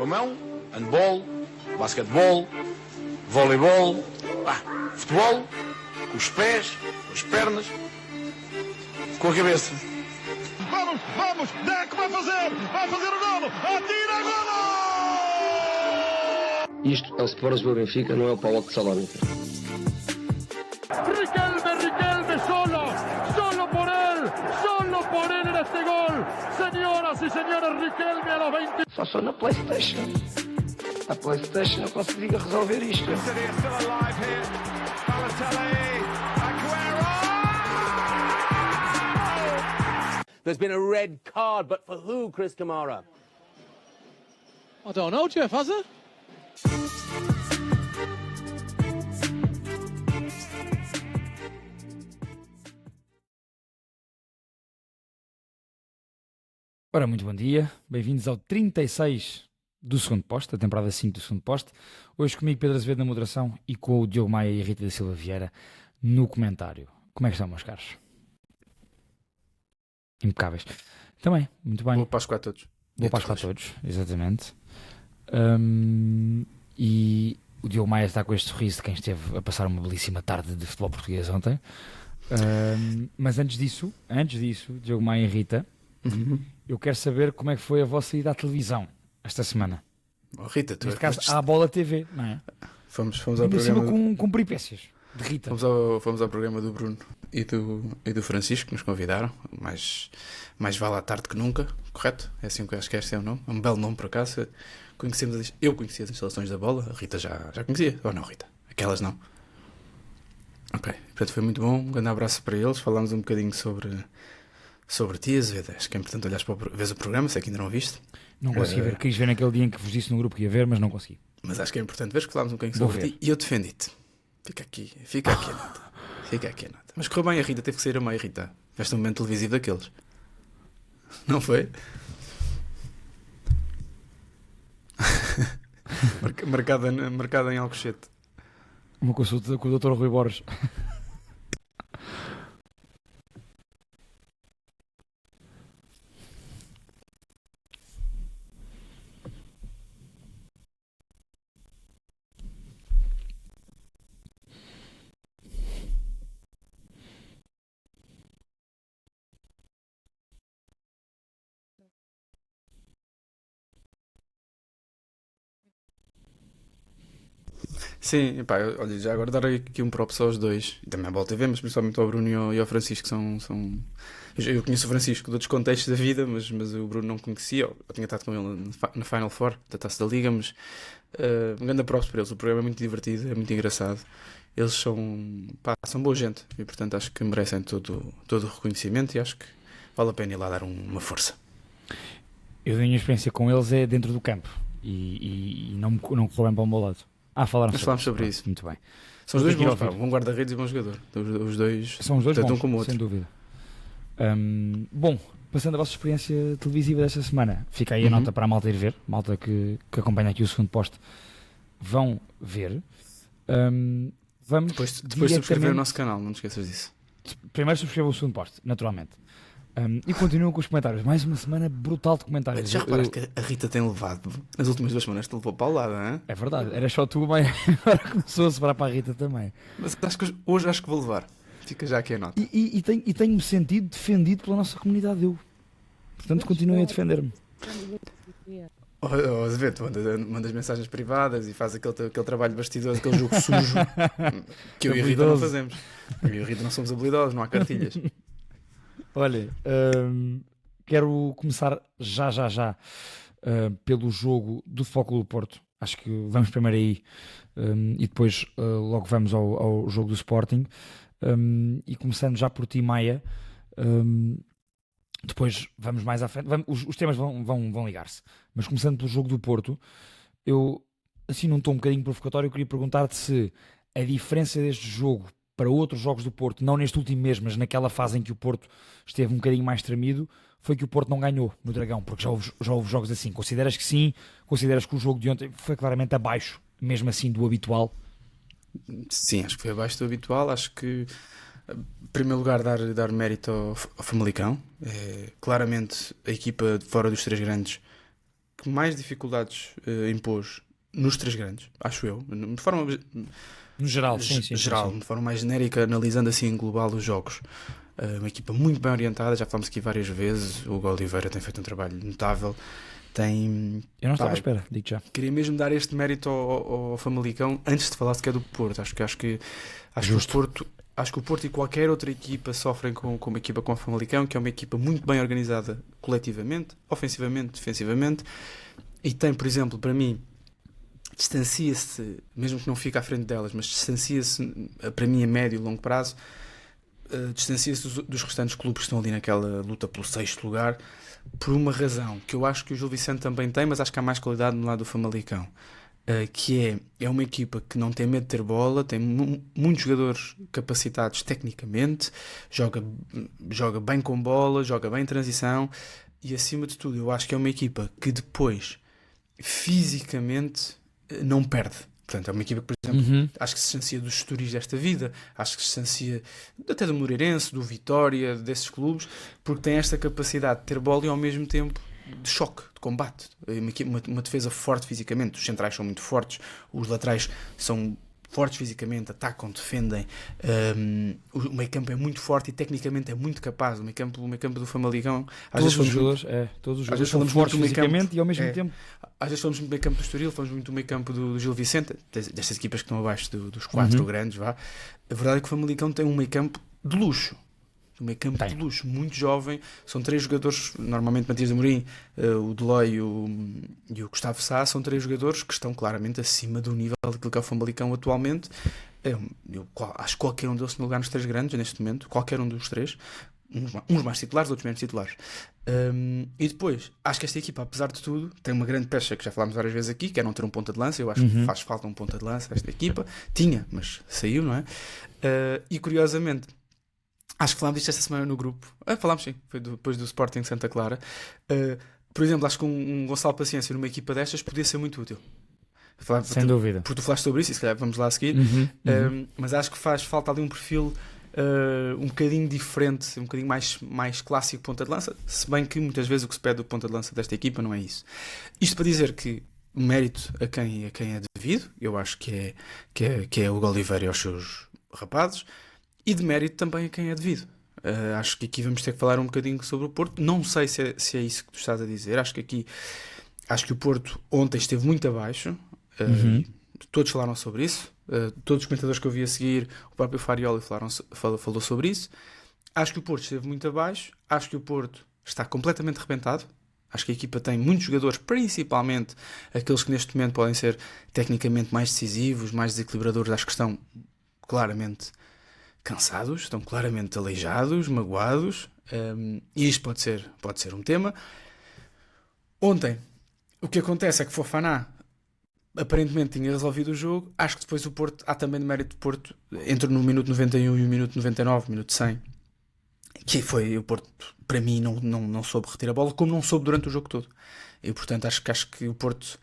Com a mão, handball, basquetebol, voleibol, futebol, com os pés, com as pernas, com a cabeça. Vamos, Deco vai fazer o golo, atira, golo! Isto é o Sport do Benfica, não é o PAOK de Salónica. Riquelme, solo por él en este gol. Señoras y señores, Riquelme a los 20. Só sou na PlayStation. A PlayStation eu consigo resolver isto. There's been a red card, but for who, Chris Kamara? I don't know, Jeff, has it? Ora, muito bom dia, bem-vindos ao 36 do Segundo Posto, da temporada 5 do Segundo Posto. Hoje comigo Pedro Azevedo na moderação e com o Diogo Maia e a Rita da Silva Vieira no comentário. Como é que estão, meus caros? Impecáveis. Também, muito bem. Boa Páscoa a todos. Boa Páscoa a todos, exatamente. E o Diogo Maia está com este sorriso de quem esteve a passar uma belíssima tarde de futebol português ontem. Mas antes disso, Diogo Maia e Rita, eu quero saber como é que foi a vossa ida à televisão esta semana. Oh, Rita, tu Neste caso, à Bola TV, não é? Fomos ao Ainda programa com peripécias de Rita. Fomos ao programa do Bruno e do Francisco, que nos convidaram. Mais vale à tarde que nunca, correto? É assim que eu acho que este é o nome. É um belo nome, por acaso. Eu conhecia as instalações da Bola, a Rita já conhecia. Ou não, Rita? Aquelas não. Ok, portanto foi muito bom. Um grande abraço para eles. Falámos um bocadinho sobre ti, Azevedo. Acho que é importante olhares para o programa, se é que ainda não viste. Não consegui ver, quis ver naquele dia em que vos disse no grupo que ia ver, mas não consegui. Mas acho que é importante ver que falámos um bocadinho sobre ti e eu defendi-te. Fica aqui a nota. Fica aqui a nota. Mas correu bem, a Rita teve que sair a meio, Rita. Tiveste um momento televisivo daqueles. Não foi? marcada em Alcochete. Uma consulta com o Dr. Rui Borges. Sim, pá, olha, já agora dar aqui um props aos dois, e também à Bola TV, mas principalmente ao Bruno e ao Francisco, que são... Eu conheço o Francisco de outros contextos da vida, mas o Bruno não conhecia, eu tinha estado com ele na Final Four da Taça da Liga, mas um grande props para eles, o programa é muito divertido, é muito engraçado, eles são boa gente, e portanto acho que merecem todo o reconhecimento e acho que vale a pena ir lá dar uma força. Eu tenho a experiência com eles é dentro do campo, e não correu bem para o meu lado. Falámos sobre isso. Muito bem. São os dois bons, um guarda-redes e um bom jogador. Os dois são os dois bons, um como o outro. sem dúvida. Bom, passando a vossa experiência televisiva desta semana, fica aí a nota para a malta ir ver. Malta que acompanha aqui o Segundo Posto vão ver. Vamos depois subscrever o nosso canal, não te esqueças disso. Primeiro subscrevam o Segundo Posto, naturalmente. E continuam com os comentários. Mais uma semana brutal de comentários. Já reparaste que a Rita tem levado nas últimas 2 semanas, te levou para o lado, não é? É verdade, era só tu, mas agora começou a sobrar para a Rita também. Mas hoje acho que vou levar. Fica já aqui a nota. E tenho-me sentido defendido pela nossa comunidade, portanto continuem a defender-me. Azevedo, mandas mensagens privadas e faz aquele trabalho bastidor, aquele jogo sujo que eu e a Rita não fazemos. Eu e a Rita não somos habilidosos, não há cartilhas. Olha, quero começar já pelo jogo do Futebol Clube do Porto. Acho que vamos primeiro aí e depois logo vamos ao jogo do Sporting. E começando já por ti, Maia, depois vamos mais à frente. Os temas vão ligar-se. Mas começando pelo jogo do Porto, eu, assim num tom um bocadinho provocatório, queria perguntar-te se a diferença deste jogo para outros jogos do Porto, não neste último mês, mas naquela fase em que o Porto esteve um bocadinho mais tremido, foi que o Porto não ganhou no Dragão, porque já houve jogos assim. Consideras que sim? Consideras que o jogo de ontem foi claramente abaixo, mesmo assim, do habitual? Sim, acho que foi abaixo do habitual. Acho que, em primeiro lugar, dar mérito ao Famalicão. Claramente, a equipa de fora dos 3 grandes que mais dificuldades impôs nos três grandes, acho eu, de forma No geral, sim. de forma mais genérica, analisando assim em global os jogos. Uma equipa muito bem orientada, já falámos aqui várias vezes. O Hugo Oliveira tem feito um trabalho notável. Eu não estava à espera, digo já. Queria mesmo dar este mérito ao Famalicão antes de falar sequer do Porto. Acho que o Porto e qualquer outra equipa sofrem com uma equipa como o Famalicão, que é uma equipa muito bem organizada coletivamente, ofensivamente, defensivamente, e tem, por exemplo, para mim, distancia-se, mesmo que não fique à frente delas, mas distancia-se, para mim, a médio e longo prazo, distancia-se dos restantes clubes que estão ali naquela luta pelo 6º lugar, por uma razão que eu acho que o Gil Vicente também tem, mas acho que há mais qualidade no lado do Famalicão, que é uma equipa que não tem medo de ter bola, tem muitos jogadores capacitados tecnicamente, joga bem com bola, joga bem em transição, e acima de tudo eu acho que é uma equipa que depois fisicamente não perde. Portanto, é uma equipa que, por exemplo, acho que se distancia dos Esturis desta vida, acho que se distancia até do Moreirense, do Vitória, desses clubes, porque tem esta capacidade de ter bola e ao mesmo tempo de choque, de combate. Uma defesa forte fisicamente, os centrais são muito fortes, os laterais são fortes fisicamente, atacam, defendem, o meio campo é muito forte e tecnicamente é muito capaz. O meio campo do Famalicão, Todos os jogadores são fortes fisicamente e ao mesmo tempo. Às vezes falamos muito do meio campo do Estoril, falamos muito do meio campo do Gil Vicente, destas equipas que estão abaixo dos 4 grandes, vá. A verdade é que o Famalicão tem um meio campo de luxo. Um meio campo de luxo, muito jovem. São 3 jogadores, normalmente Matias Amorim, o Deloy e o Gustavo Sá, são 3 jogadores que estão claramente acima do nível daquilo que é o Famalicão atualmente. Eu acho que qualquer um deles tem lugar nos 3 grandes neste momento, qualquer um dos 3. Uns mais titulares, outros menos titulares. E depois, acho que esta equipa, apesar de tudo, tem uma grande peça que já falámos várias vezes aqui, que é não ter um ponta de lança. Eu acho que faz falta um ponta de lança a esta equipa. Tinha, mas saiu, não é? E curiosamente, acho que falámos disto esta semana no grupo. Falámos sim, foi depois do Sporting Santa Clara. Por exemplo, acho que um Gonçalo Paciência numa equipa destas podia ser muito útil. Sem dúvida. Porque tu falaste sobre isso e se calhar vamos lá a seguir. Mas acho que faz falta ali um perfil um bocadinho diferente, um bocadinho mais clássico ponta de lança, se bem que muitas vezes o que se pede do ponta de lança desta equipa não é isso. Isto para dizer que mérito a quem é devido, eu acho que é o Hugo Oliveira e aos seus rapazes, e de mérito também a quem é devido. Acho que aqui vamos ter que falar um bocadinho sobre o Porto. Não sei se é isso que tu estás a dizer. Acho que o Porto ontem esteve muito abaixo. Todos falaram sobre isso. Todos os comentadores que eu vi a seguir, o próprio Farioli falou sobre isso. Acho que o Porto esteve muito abaixo. Acho que o Porto está completamente arrebentado. Acho que a equipa tem muitos jogadores, principalmente aqueles que neste momento podem ser tecnicamente mais decisivos, mais desequilibradores. Acho que estão claramente cansados, estão claramente aleijados, magoados. E isto pode ser um tema. Ontem, o que acontece é que Fofana aparentemente tinha resolvido o jogo. Acho que depois o Porto, há também de mérito do Porto, entre no minuto 91 e o minuto 99, minuto 100, que foi o Porto, para mim, não soube retirar a bola, como não soube durante o jogo todo. E portanto acho que o Porto,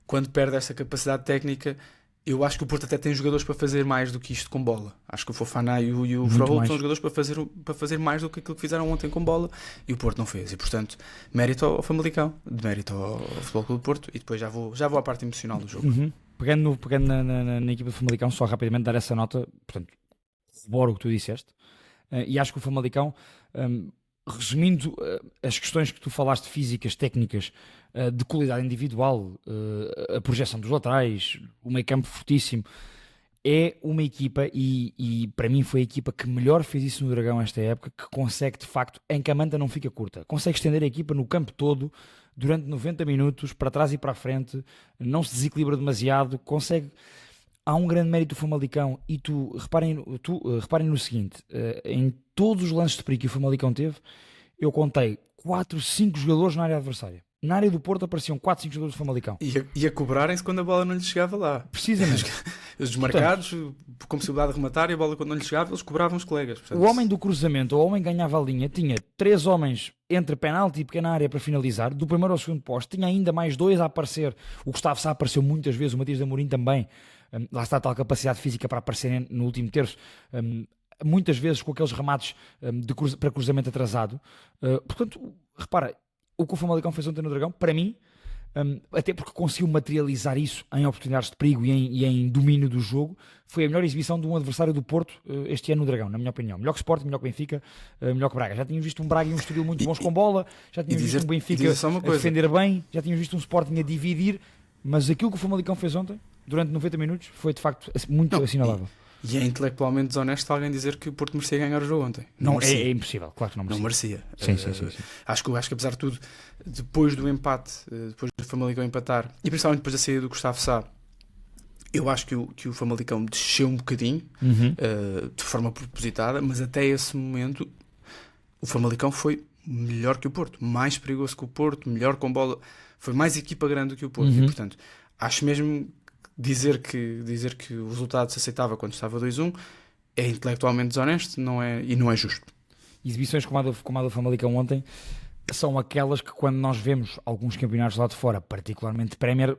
quando perde essa capacidade técnica, eu acho que o Porto até tem jogadores para fazer mais do que isto com bola. Acho que o Fofana e o Froholt são jogadores para fazer mais do que aquilo que fizeram ontem com bola, e o Porto não fez. E portanto, mérito ao Famalicão, de mérito ao Futebol Clube do Porto, e depois já vou à parte emocional do jogo. Pegando na equipa do Famalicão, só rapidamente dar essa nota, portanto, corroboro o que tu disseste, e acho que o Famalicão, resumindo as questões que tu falaste, físicas, técnicas, de qualidade individual, a projeção dos laterais, o meio campo fortíssimo, é uma equipa, e para mim foi a equipa que melhor fez isso no Dragão esta época, que consegue de facto, em que a manta não fica curta, consegue estender a equipa no campo todo durante 90 minutos, para trás e para a frente, não se desequilibra demasiado, consegue. Há um grande mérito do Famalicão, e reparem no seguinte, em todos os lances de perigo que o Famalicão teve, eu contei 4, 5 jogadores na área adversária. Na área do Porto apareciam 4, 5 jogadores do Famalicão. E a cobrarem-se quando a bola não lhes chegava lá. Precisamente. Os desmarcados, com possibilidade de rematar, e a bola quando não lhes chegava, eles cobravam os colegas. Portanto, o homem do cruzamento, o homem que ganhava a linha, tinha 3 homens entre penalti e pequena área para finalizar, do primeiro ao segundo posto, tinha ainda mais 2 a aparecer. O Gustavo Sá apareceu muitas vezes, o Matias Amorim também. Lá está a tal capacidade física para aparecerem no último terço, muitas vezes com aqueles remates para cruzamento atrasado. Portanto, repara, o que o Famalicão fez ontem no Dragão, para mim, até porque conseguiu materializar isso em oportunidades de perigo e em domínio do jogo. Foi a melhor exibição de um adversário do Porto este ano no Dragão, na minha opinião. Melhor que Sporting, melhor que Benfica, melhor que Braga. Já tínhamos visto um Braga e um Estoril muito bons com bola, já tínhamos visto um Benfica a defender bem, já tínhamos visto um Sporting a dividir, mas aquilo que o Famalicão fez ontem, durante 90 minutos, foi de facto muito assinalável. E é intelectualmente desonesto alguém dizer que o Porto merecia ganhar o jogo ontem. Não, é impossível, claro que não merecia. Não merecia. Sim. Acho que apesar de tudo, depois do empate, depois do Famalicão empatar, e principalmente depois da saída do Gustavo Sá, eu acho que o Famalicão desceu um bocadinho, de forma propositada, mas até esse momento o Famalicão foi melhor que o Porto, mais perigoso que o Porto, melhor com bola, foi mais equipa grande que o Porto, e portanto, acho mesmo dizer que o resultado se aceitava quando estava 2-1 é intelectualmente desonesto, não é justo. Exibições como a do Famalicão ontem são aquelas que, quando nós vemos alguns campeonatos lá de fora, particularmente Premier,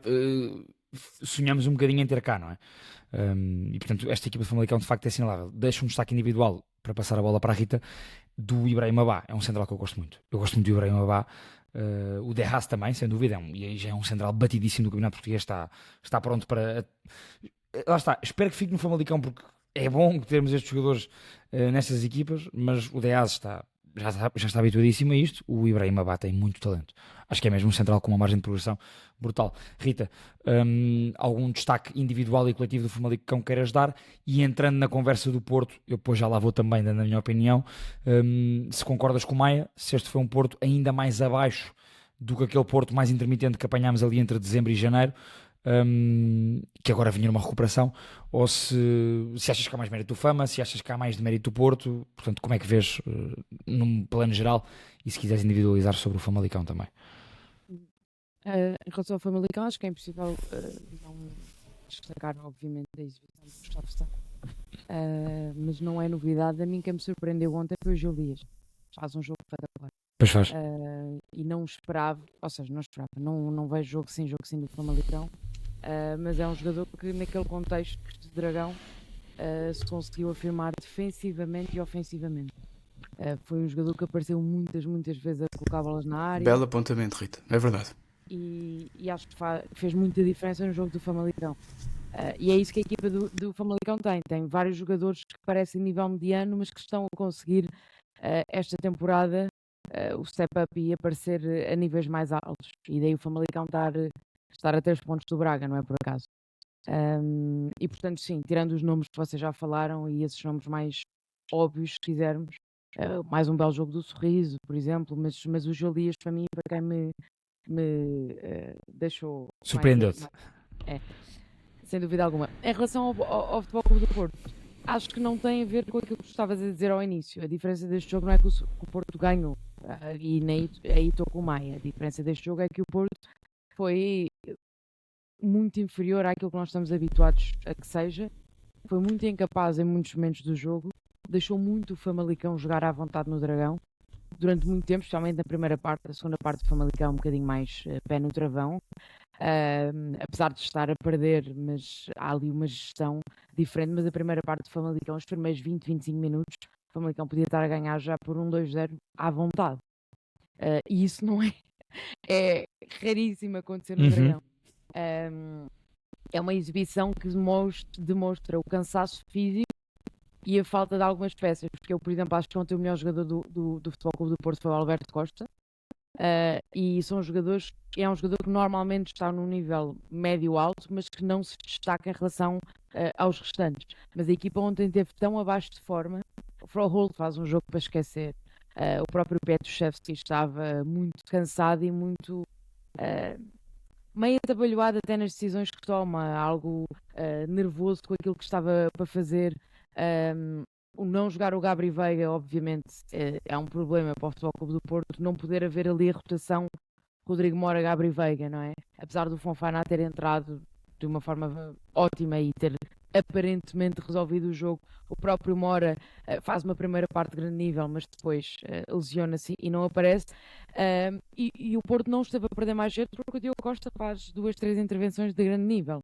sonhamos um bocadinho em ter cá, não é? E portanto esta equipa de Famalicão de facto é assinalável. Deixo um destaque individual para passar a bola para a Rita, do Ibrahim Abá. É um central que eu gosto muito. Eu gosto muito do Ibrahim Abá. O Derras também, sem dúvida, e já é um central batidíssimo do campeonato português, está pronto para... Lá está, espero que fique no Famalicão, porque é bom termos estes jogadores nestas equipas, mas o Derras já está habituadíssimo a isto. O Ibrahim Abá tem muito talento. Acho que é mesmo um central com uma margem de progressão brutal. Rita, algum destaque individual e coletivo do Famalicão queiras dar? E entrando na conversa do Porto, eu depois já lá vou também dando a minha opinião, se concordas com o Maia, se este foi um Porto ainda mais abaixo do que aquele Porto mais intermitente que apanhámos ali entre dezembro e janeiro, que agora vinha numa recuperação, ou se achas que há mais mérito do Fama, se achas que há mais de mérito do Porto. Portanto, como é que vês num plano geral, e se quiseres individualizar sobre o Famalicão também? Em relação ao Famalicão, acho que é impossível não destacar, obviamente, a exibição do Gustavo Sá. Mas não é novidade. A mim, quem me surpreendeu ontem foi o Gil Dias. Faz um jogo espetacular. Pois faz. E não esperava, não vejo jogo sim do Famalicão, mas é um jogador que, naquele contexto de Dragão, se conseguiu afirmar defensivamente e ofensivamente. Foi um jogador que apareceu muitas vezes a colocar bolas na área. Belo apontamento, Rita, é verdade. E acho que fez muita diferença no jogo do Famalicão. E é isso que a equipa do Famalicão tem vários jogadores que parecem nível mediano, mas que estão a conseguir esta temporada o step-up e aparecer a níveis mais altos. E daí o Famalicão estar a 3 pontos do Braga, não é por acaso. E portanto, sim, tirando os nomes que vocês já falaram e esses nomes mais óbvios, se quisermos, mais um belo jogo do Sorriso, por exemplo, mas o Gil Dias, para mim, para quem me deixou... Surpreendeu-te. Sem dúvida alguma. Em relação ao Futebol Clube do Porto, acho que não tem a ver com aquilo que tu estavas a dizer ao início. A diferença deste jogo não é que o Porto ganhou, e nem aí estou com o Maia. A diferença deste jogo é que o Porto foi muito inferior àquilo que nós estamos habituados a que seja. Foi muito incapaz em muitos momentos do jogo. Deixou muito o Famalicão jogar à vontade no Dragão durante muito tempo, especialmente na primeira parte. A segunda parte do Famalicão um bocadinho mais pé no travão. Apesar de estar a perder, mas há ali uma gestão diferente. Mas a primeira parte do Famalicão, os primeiros 20-25 minutos, o Famalicão podia estar a ganhar já por 1-2-0 à vontade, e isso não é raríssimo acontecer no Dragão. É uma exibição que demonstra o cansaço físico e a falta de algumas peças, porque eu, por exemplo, acho que ontem o melhor jogador do Futebol Clube do Porto foi o Alberto Costa. E é um jogador que normalmente está num nível médio-alto, mas que não se destaca em relação aos restantes. Mas a equipa ontem esteve tão abaixo de forma. O Froholt faz um jogo para esquecer. O próprio Petruševski estava muito cansado e muito meio atabalhoado até nas decisões que toma, algo nervoso com aquilo que estava para fazer. O não jogar o Gabri Veiga, obviamente, é um problema para o Futebol Clube do Porto, não poder haver ali a rotação Rodrigo Mora, Gabri Veiga, não é? Apesar do Fofana ter entrado de uma forma ótima e ter aparentemente resolvido o jogo, o próprio Mora faz uma primeira parte de grande nível, mas depois lesiona-se e não aparece. E o Porto não esteve a perder mais jeito porque o Diogo Costa faz 2-3 intervenções de grande nível.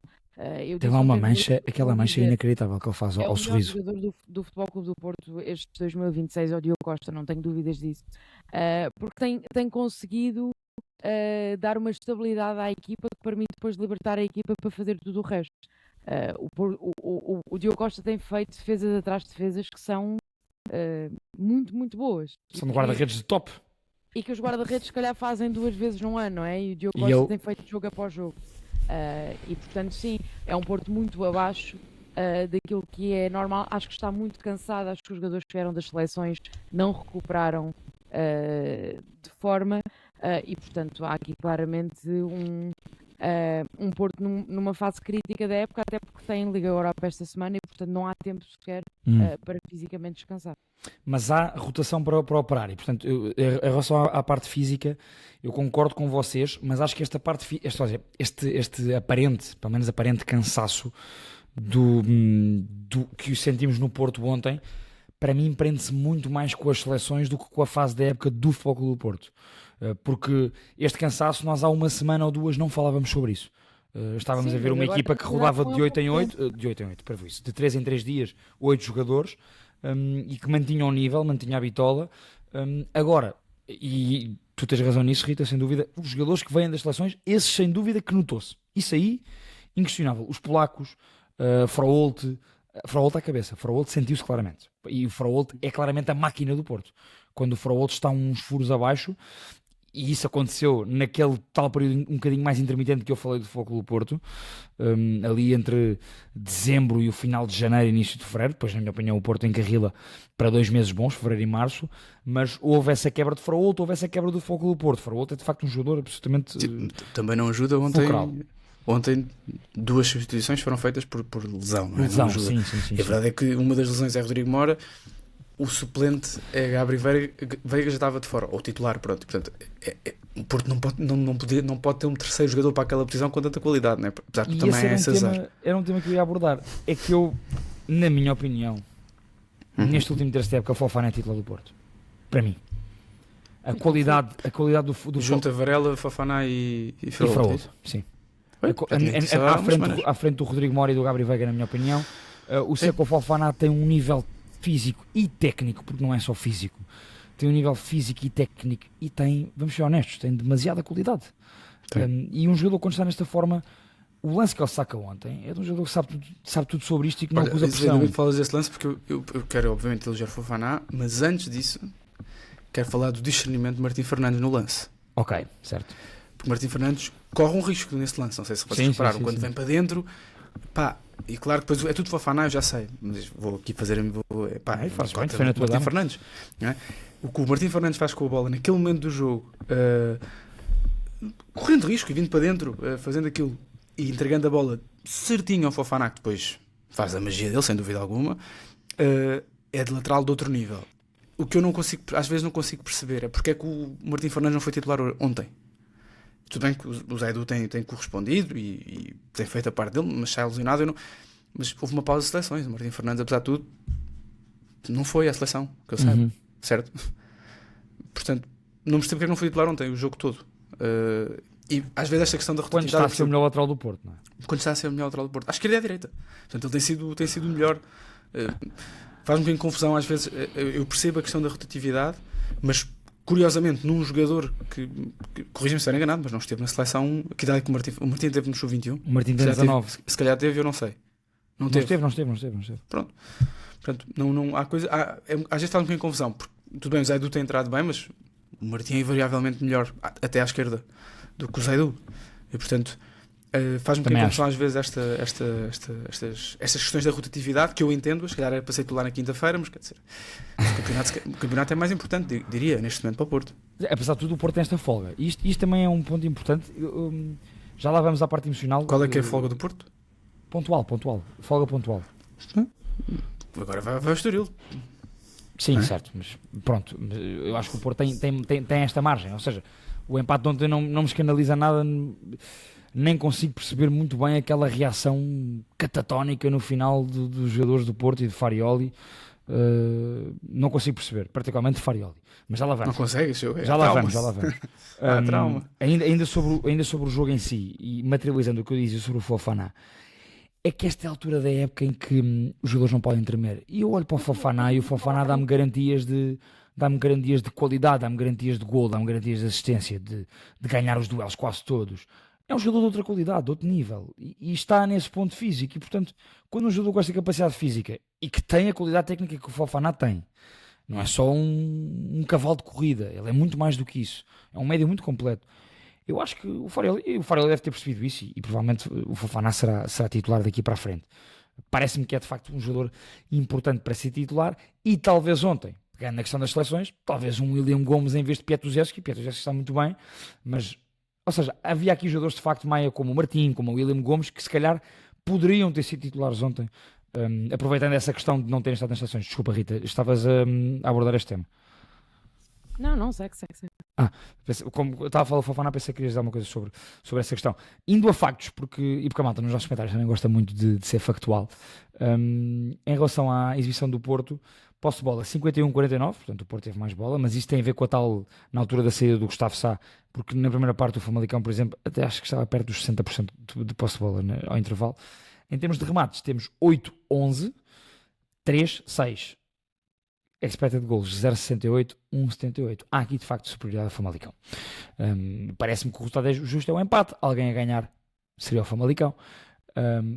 Tem lá uma mancha, aquela mancha inacreditável que ele faz ao sorriso. É o melhor jogador do Futebol Clube do Porto este 2026 é o Diogo Costa, não tenho dúvidas disso. Porque tem conseguido dar uma estabilidade à equipa que permite depois libertar a equipa para fazer tudo o resto. O Diogo Costa tem feito defesas atrás de defesas que são muito, muito boas. São de guarda-redes de top. E que os guarda-redes se calhar fazem 2 vezes num ano, não é? E o Diogo E Costa ele- tem feito jogo após jogo. E portanto sim, é um Porto muito abaixo daquilo que é normal. Acho que está muito cansado, acho que os jogadores que vieram das seleções não recuperaram de forma e portanto há aqui claramente um Porto numa fase crítica da época, até porque tem Liga Europa esta semana e portanto não há tempo sequer para fisicamente descansar. Mas há rotação para operar e, portanto, em relação à parte física, eu concordo com vocês, mas acho que esta parte, este aparente, pelo menos aparente cansaço do que sentimos no Porto ontem, para mim prende-se muito mais com as seleções do que com a fase da época do Futebol Clube do Porto. Porque este cansaço, nós há uma semana ou 2 não falávamos sobre isso. Estávamos Sim, a ver mas uma agora equipa que tem que rodava mudar de 8 em com 8, de 3 em 3 dias, 8 jogadores, e que mantinham o nível, mantinha a bitola. Agora, e tu tens razão nisso, Rita, sem dúvida, os jogadores que vêm das seleções, esses sem dúvida que notou-se. Isso aí, inquestionável. Os polacos, Fraolt à cabeça, Fraolt sentiu-se claramente. E o Fraolt é claramente a máquina do Porto. Quando o Fraolt está uns furos abaixo, e isso aconteceu naquele tal período um bocadinho mais intermitente que eu falei do Futebol Clube do Porto, ali entre dezembro e o final de janeiro e início de fevereiro. Depois, na minha opinião, o Porto encarrila para 2 meses bons, fevereiro e março, mas houve essa quebra de Fraolt, houve essa quebra do Futebol Clube do Porto. Fraolt é de facto um jogador absolutamente Também não ajuda ontem. fulcral. Ontem 2 substituições foram feitas por lesão, não é? Lesão, Não ajuda. sim. A verdade é que uma das lesões é Rodrigo Mora, o suplente é Gabriel Veiga, já estava de fora, ou titular, pronto. Portanto, o Porto não pode ter um terceiro jogador para aquela posição com tanta qualidade, não é? Apesar de E também esse é César. era um tema que eu ia abordar. É que eu, na minha opinião, neste último terço de época, o Fofana é titular do Porto. Para mim. A qualidade do Junta Varela, Fofana e e Fraolt. Fraolt, sim. À frente do Rodrigo Mora e do Gabriel Veiga, na minha opinião. O Seko Fofana tem um nível físico e técnico, porque não é só físico, tem um nível físico e técnico e tem, vamos ser honestos, tem demasiada qualidade. E um jogador, quando está nesta forma, o lance que ele saca ontem é de um jogador que sabe tudo sobre isto e que não acusa pressão. Ainda bem que falas desse lance, porque eu quero obviamente elogiar Fofana, mas antes disso quero falar do discernimento de Martim Fernandes no lance. Ok, certo. Porque Martim Fernandes corre um risco nesse lance, não sei se vocês repararam, quando vem para dentro, pá, e claro que depois é tudo Fofana, eu já sei, mas vou aqui fazer faz bem, foi na tua Martim Fernandes, não é? O que o Martim Fernandes faz com a bola naquele momento do jogo, correndo risco e vindo para dentro, fazendo aquilo e entregando a bola certinho ao Fofana, que depois faz a magia dele, sem dúvida alguma, é de lateral de outro nível. O que eu não consigo, às vezes não consigo perceber é porque é que o Martim Fernandes não foi titular ontem. Tudo bem que o Zé Edu tem correspondido e tem feito a parte dele, mas sai alucinado. Mas houve uma pausa de seleções. O Martim Fernandes, apesar de tudo, não foi à seleção, que eu saiba, certo? Portanto, não percebo porque é que não foi titular ontem, o jogo todo. E às vezes esta questão da Quando rotatividade... está a ser o melhor lateral do Porto, não é? Quando está a ser o melhor lateral do Porto. Acho que ele é à direita. Portanto, ele tem sido o melhor. Faz-me um bocadinho confusão, às vezes. Eu percebo a questão da rotatividade, mas curiosamente, num jogador que corrija-me se estiver enganado, mas não esteve na seleção, que idade que o Martim teve no Sub-21? O Martim tem 19. Se calhar teve, eu não sei. Não teve. Não esteve. Pronto. Portanto, não há coisa. Às vezes faz um bocadinho confusão, porque tudo bem, o Zé Edu tem entrado bem, mas o Martim é invariavelmente melhor, até à esquerda, do que o Zé Edu. E portanto, faz-me um bocadinho confusão às vezes estas questões da rotatividade, que eu entendo, se calhar é para ser titular na quinta-feira, mas quer dizer, o campeonato é mais importante, diria, neste momento para o Porto. Apesar de tudo, o Porto tem esta folga. Isto também é um ponto importante. Já lá vamos à parte emocional. Qual é que é a folga do Porto? Pontual. Folga pontual. Agora vai ao Estoril. Sim, certo. Mas pronto, eu acho que o Porto tem esta margem. Ou seja, o empate de ontem não me escandaliza nada, nem consigo perceber muito bem aquela reação catatónica no final dos jogadores do Porto e de Farioli. Não consigo perceber, particularmente de Farioli. Mas já lá vamos. Não consegues? Já lá vamos. Trauma. Ainda sobre o jogo em si, e materializando o que eu dizia sobre o Fofana, é que esta é a altura da época em que os jogadores não podem tremer. E eu olho para o Fofana e o Fofana dá-me garantias de dá-me garantias de qualidade, dá-me garantias de gol, dá-me garantias de assistência, de ganhar os duelos quase todos. É um jogador de outra qualidade, de outro nível, e está nesse ponto físico. E portanto, quando um jogador com esta capacidade física e que tem a qualidade técnica que o Fofana tem, não é só um cavalo de corrida, ele é muito mais do que isso, é um médio muito completo. Eu acho que o Farrell deve ter percebido isso, e provavelmente o Fofana será titular daqui para a frente. Parece-me que é de facto um jogador importante para ser titular, e talvez ontem, pegando na questão das seleções, talvez um William Gomes em vez de Pietruszewski está muito bem, mas, ou seja, havia aqui jogadores de facto, Maia, como o Martim, como o William Gomes, que se calhar poderiam ter sido titulares ontem, aproveitando essa questão de não terem estado nas seleções. Desculpa, Rita, estavas a abordar este tema. Não, segue. Como eu estava a falar do Fofana, pensei que querias dizer alguma coisa sobre essa questão. Indo a factos, porque a malta nos nossos comentários também gosta muito de ser factual. Em relação à exibição do Porto, posse de bola 51-49, portanto o Porto teve mais bola, mas isto tem a ver com a tal, na altura da saída do Gustavo Sá, porque na primeira parte o Famalicão, por exemplo, até acho que estava perto dos 60% de posse de bola, né, ao intervalo. Em termos de remates, temos 8-11, 3-6. Expected goals 0,68, 1,78. Há aqui de facto superioridade ao Famalicão. Parece-me que o resultado é justo, é um empate. Alguém a ganhar seria o Famalicão.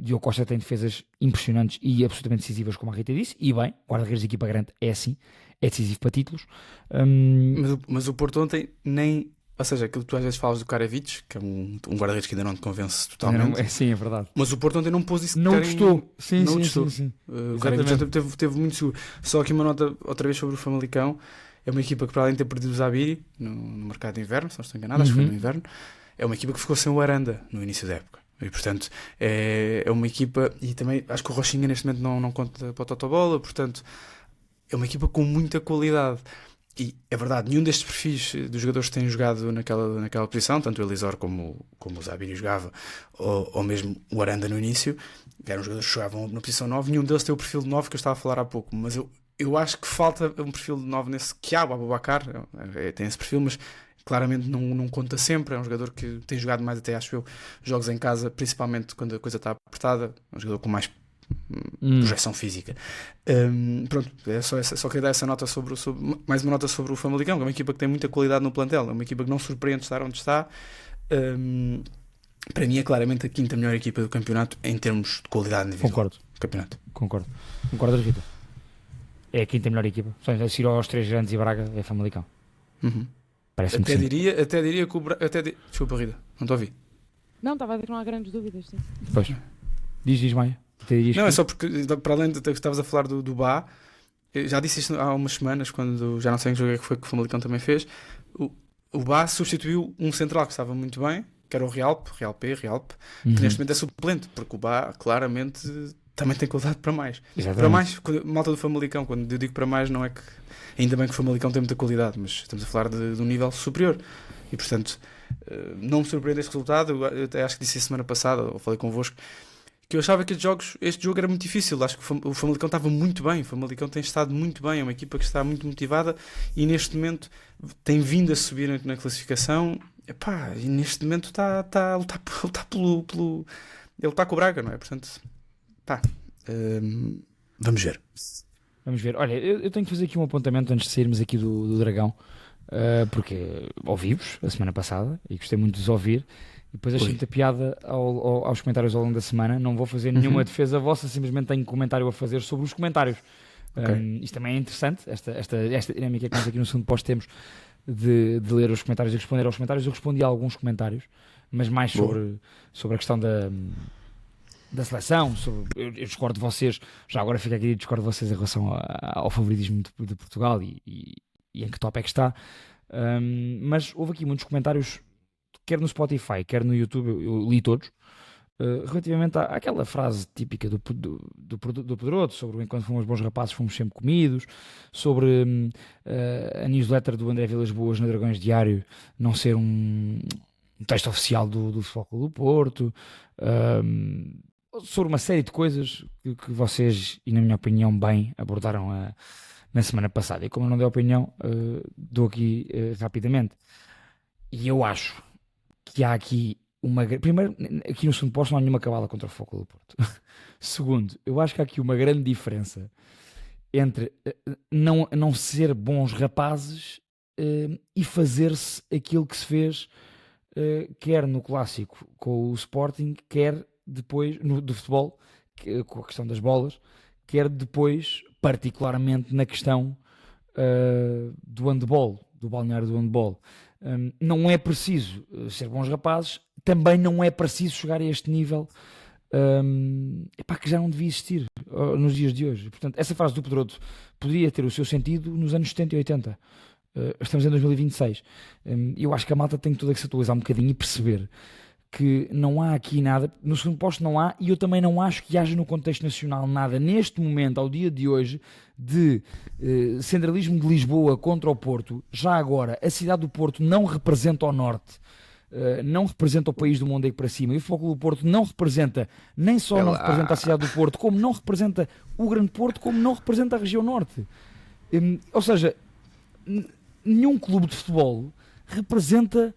Diogo Costa tem defesas impressionantes e absolutamente decisivas, como a Rita disse, e bem, guarda-redes de equipa grande é assim, é decisivo para títulos. Mas o Porto ontem nem... Ou seja, aquilo que tu às vezes falas do Karavic, que é um guarda-redes que ainda não te convence totalmente. Sim, é verdade. Mas o Porto ontem não pôs isso. Não gostou. Sim. O Karavic teve muito seguro. Só aqui uma nota outra vez sobre o Famalicão. É uma equipa que, para além de ter perdido o Zabiri no mercado de inverno, se não estou enganado, acho que foi no inverno, é uma equipa que ficou sem o Aranda no início da época. E portanto é uma equipa, e também acho que o Rochinha neste momento não conta para a Totobola, portanto é uma equipa com muita qualidade. E é verdade, nenhum destes perfis dos jogadores que têm jogado naquela posição, tanto o Elisor como o Zabiri jogava, ou mesmo o Aranda no início, eram jogadores que jogavam na posição 9, nenhum deles tem o perfil de 9 que eu estava a falar há pouco, mas eu acho que falta um perfil de 9 nesse Quiabo, Aboubakar, tem esse perfil, mas claramente não conta sempre, é um jogador que tem jogado mais, até acho eu, jogos em casa, principalmente quando a coisa está apertada, é um jogador com mais projeção física. Pronto, só queria dar essa nota mais uma nota sobre o Famalicão, que é uma equipa que tem muita qualidade no plantel, é uma equipa que não surpreende estar onde está. Para mim é claramente a quinta melhor equipa do campeonato em termos de qualidade individual. Concordo. Do campeonato. Concordas, Rita? É a quinta melhor equipa. A seguir aos três grandes e Braga é Famalicão. Parece-me até diria que o Braga... Desculpa, Rita, não estou a ouvir. Não, estava a dizer que não há grandes dúvidas. Sim. Pois. Diz, Maia. Não, é só porque, para além de que estavas a falar do Bá, eu já disse isto há umas semanas, quando já não sei em que jogo é que foi que o Famalicão também fez, o Bá substituiu um central que estava muito bem, que era o Realp, que neste momento é suplente, porque o Bá claramente também tem qualidade para mais. Exatamente. Para mais, malta do Famalicão, quando eu digo para mais, não é que... Ainda bem que o Famalicão tem muita qualidade, mas estamos a falar de um nível superior. E, portanto, não me surpreende este resultado. Eu até acho que disse a semana passada, ou falei convosco, que eu achava que este jogo era muito difícil. Acho que o Famalicão estava muito bem. O Famalicão tem estado muito bem. É uma equipa que está muito motivada e neste momento tem vindo a subir na classificação. E neste momento está a lutar pelo... Ele está com o Braga, não é? Portanto, vamos ver. Olha, eu tenho que fazer aqui um apontamento antes de sairmos aqui do Dragão, porque ouvi-vos a semana passada e gostei muito de os ouvir. E depois achei muita piada aos comentários ao longo da semana. Não vou fazer nenhuma defesa vossa, simplesmente tenho um comentário a fazer sobre os comentários. Isto também é interessante, esta dinâmica que nós aqui no segundo pós temos de ler os comentários e responder aos comentários. Eu respondi a alguns comentários, mas mais sobre a questão da seleção. Eu discordo de vocês, já agora fica aqui, discordo de vocês em relação ao favoritismo de Portugal e em que top é que está. Mas houve aqui muitos comentários, quer no Spotify, quer no YouTube, eu li todos, relativamente àquela frase típica do Pedroto, sobre enquanto fomos bons rapazes fomos sempre comidos, sobre a newsletter do André Vilas Boas na Dragões Diário não ser um texto oficial do Futebol Clube do Porto, sobre uma série de coisas que vocês, e na minha opinião, bem abordaram na semana passada. E como eu não dei opinião, dou aqui rapidamente. E eu acho que há aqui primeiro, aqui no segundo posto não há nenhuma cabala contra o Futebol Clube do Porto. Segundo, eu acho que há aqui uma grande diferença entre não ser bons rapazes e fazer-se aquilo que se fez quer no clássico com o Sporting, quer depois do futebol, com a questão das bolas, quer depois particularmente na questão do handball, do balneário do handball. Não é preciso ser bons rapazes, também não é preciso chegar a este nível que já não devia existir nos dias de hoje. Portanto, essa frase do Pedroto poderia ter o seu sentido nos anos 70 e 80. Estamos em 2026. Eu acho que a malta tem toda que se atualizar um bocadinho e perceber que não há aqui nada, no segundo posto não há, e eu também não acho que haja no contexto nacional nada, neste momento, ao dia de hoje, de centralismo de Lisboa contra o Porto. Já agora, a cidade do Porto não representa o Norte, não representa o país do Mondego para cima, e o Futebol Clube do Porto não representa, nem só não representa a cidade do Porto, como não representa o Grande Porto, como não representa a região Norte. Ou seja, nenhum clube de futebol representa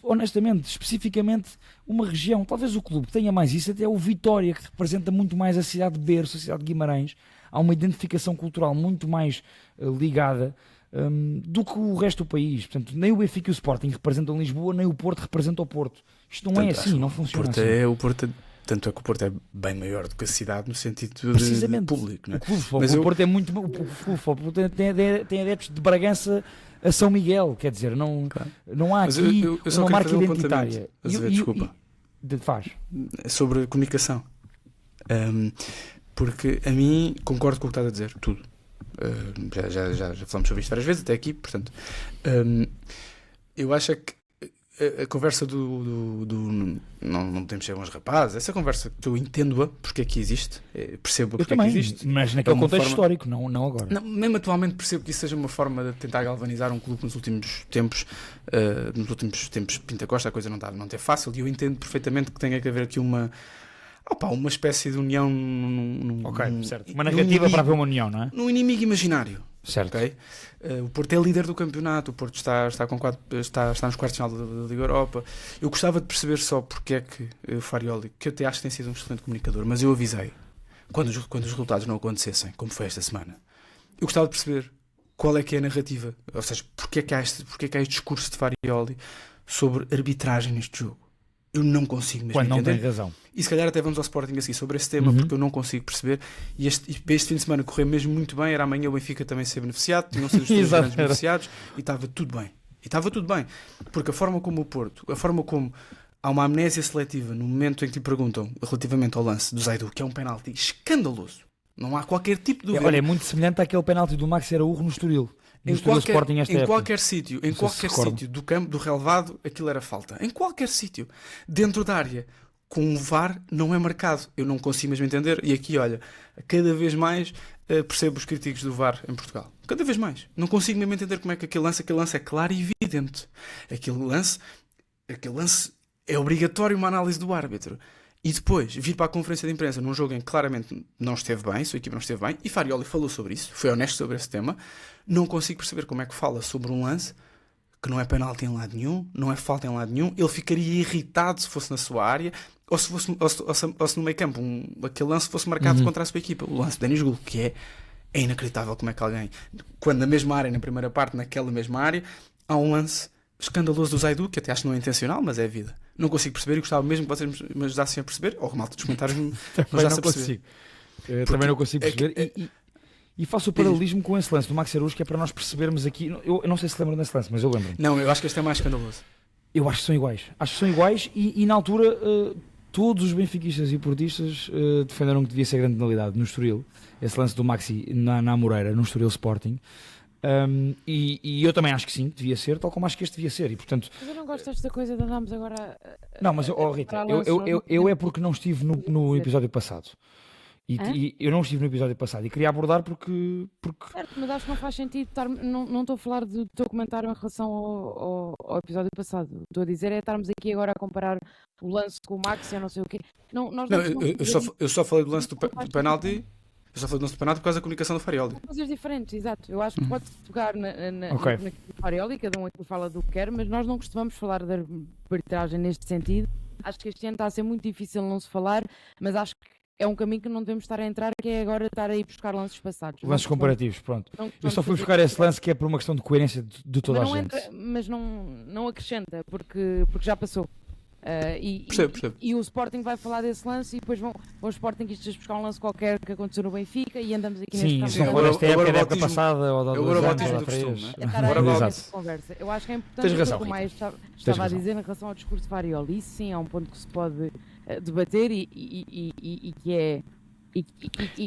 honestamente, especificamente uma região. Talvez o clube que tenha mais isso até é o Vitória, que representa muito mais a cidade de Berço, a cidade de Guimarães. Há uma identificação cultural muito mais ligada do que o resto do país. Portanto, nem o Benfica e o Sporting representam Lisboa, nem o Porto representa o Porto. Isto não é assim, não funciona assim. Tanto é que o Porto é bem maior do que a cidade no sentido precisamente de público. Não é? O Clube de Futebol Porto é muito... O Clube de Futebol tem adeptos de Bragança a São Miguel, quer dizer, não há aqui uma marca identitária. Desculpa. Faz. Sobre comunicação. Porque a mim, concordo com o que estás a dizer, tudo. Já falamos sobre isto várias vezes, até aqui, portanto. Eu acho que a conversa não temos ser bons rapazes, essa conversa que eu entendo-a, porque é que existe, percebo porque é que existe. Mas naquele contexto histórico, não agora. Não, mesmo atualmente percebo que isso seja uma forma de tentar galvanizar um clube nos últimos tempos. Pinta Costa, a coisa não é fácil, e eu entendo perfeitamente que tenha que haver aqui uma espécie de união certo. Uma narrativa para haver uma união, não é? Num inimigo imaginário. Certo. Okay? O Porto é líder do campeonato, o Porto está nos quartos de final da Liga Europa. Eu gostava de perceber só porque é que o Farioli, que eu até acho que tem sido um excelente comunicador, mas eu avisei quando os resultados não acontecessem, como foi esta semana. Eu gostava de perceber qual é que é a narrativa, ou seja, porque é que há este discurso de Farioli sobre arbitragem neste jogo. Eu não consigo mesmo quando não entender. tem razão. E se calhar até vamos ao Sporting assim sobre esse tema, porque eu não consigo perceber. E este fim de semana correu mesmo muito bem. Era amanhã o Benfica também ser beneficiado, tinham sido os dois grandes beneficiados, e estava tudo bem. Porque a forma como o Porto, a forma como há uma amnésia seletiva no momento em que lhe perguntam relativamente ao lance do Zaidu, que é um penalti escandaloso. Não há qualquer tipo de dúvida. Olha, é muito semelhante àquele penalti do Maxi Araújo no Estoril. Em qualquer sítio do campo, do relevado, aquilo era falta. Em qualquer sítio. Dentro da área, com o VAR, não é marcado. Eu não consigo mesmo entender. E aqui, olha, cada vez mais percebo os críticos do VAR em Portugal. Cada vez mais. Não consigo mesmo entender como é que aquele lance é claro e evidente. Aquele lance é obrigatório uma análise do árbitro. E depois vir para a conferência de imprensa num jogo em que claramente não esteve bem, sua equipa não esteve bem, e Farioli falou sobre isso, foi honesto sobre esse tema. Não consigo perceber como é que fala sobre um lance que não é penalti em lado nenhum, não é falta em lado nenhum. Ele ficaria irritado se fosse na sua área, ou se no meio campo aquele lance fosse marcado contra a sua equipa. O lance de Denis Gul, que é inacreditável como é que alguém, quando na mesma área, na primeira parte, naquela mesma área, há um lance escandaloso do Zaidu, que até acho que não é intencional, mas é a vida. Não consigo perceber e gostava mesmo que vocês me ajudassem a perceber, ou malta dos comentários me ajudassem a perceber. Também não consigo perceber. E faço o paralelismo com esse lance do Maxi Araújo, que é para nós percebermos aqui. Eu não sei se lembram desse lance, mas eu lembro. Não, eu acho que este é mais escandaloso. Eu acho que são iguais. E na altura todos os benfiquistas e portistas defenderam que devia ser grande penalidade no Estoril. Esse lance do Maxi na Moreira, no Estoril Sporting. E eu também acho que sim, devia ser, tal como acho que este devia ser. E, portanto, mas eu não gosto desta coisa de andarmos agora. Não, mas Rita, eu é porque não estive no episódio passado. E eu não estive no episódio passado e queria abordar porque... Certo, mas acho que não faz sentido estar. Não estou a falar do teu comentário em relação ao episódio passado. Estou a dizer estarmos aqui agora a comparar o lance com o Max e não sei o quê. Eu só falei do lance do penalti. Eu só falei do lance do penalti por causa da comunicação do Farioli. São coisas diferentes, exato. Eu acho que pode-se tocar na Farioli, cada um aqui fala do que quer, mas nós não costumamos falar da arbitragem neste sentido. Acho que este ano está a ser muito difícil não se falar, mas acho que é um caminho que não devemos estar a entrar, que é agora estar a ir buscar lances passados. Lances comparativos, pronto. Não Eu só costumamos fui fazer buscar esse isso. lance que é por uma questão de coerência de toda Mas a não, gente. mas não acrescenta, porque já passou. Percebo. E o Sporting vai falar desse lance e depois vão os Sportingistas buscar um lance qualquer que aconteceu no Benfica e andamos aqui Sim, neste se não campo. for esta É o época, da época batismo- passada, ou da é o 2 anos, batismo ou da do costume, 3. né? A estar a Agora entrar vale. nessa conversa. Eu acho que é importante Tens razão, o que o Maia Rita. estava a razão. dizer em relação ao discurso de Farioli. Isso sim é um ponto que se pode debater e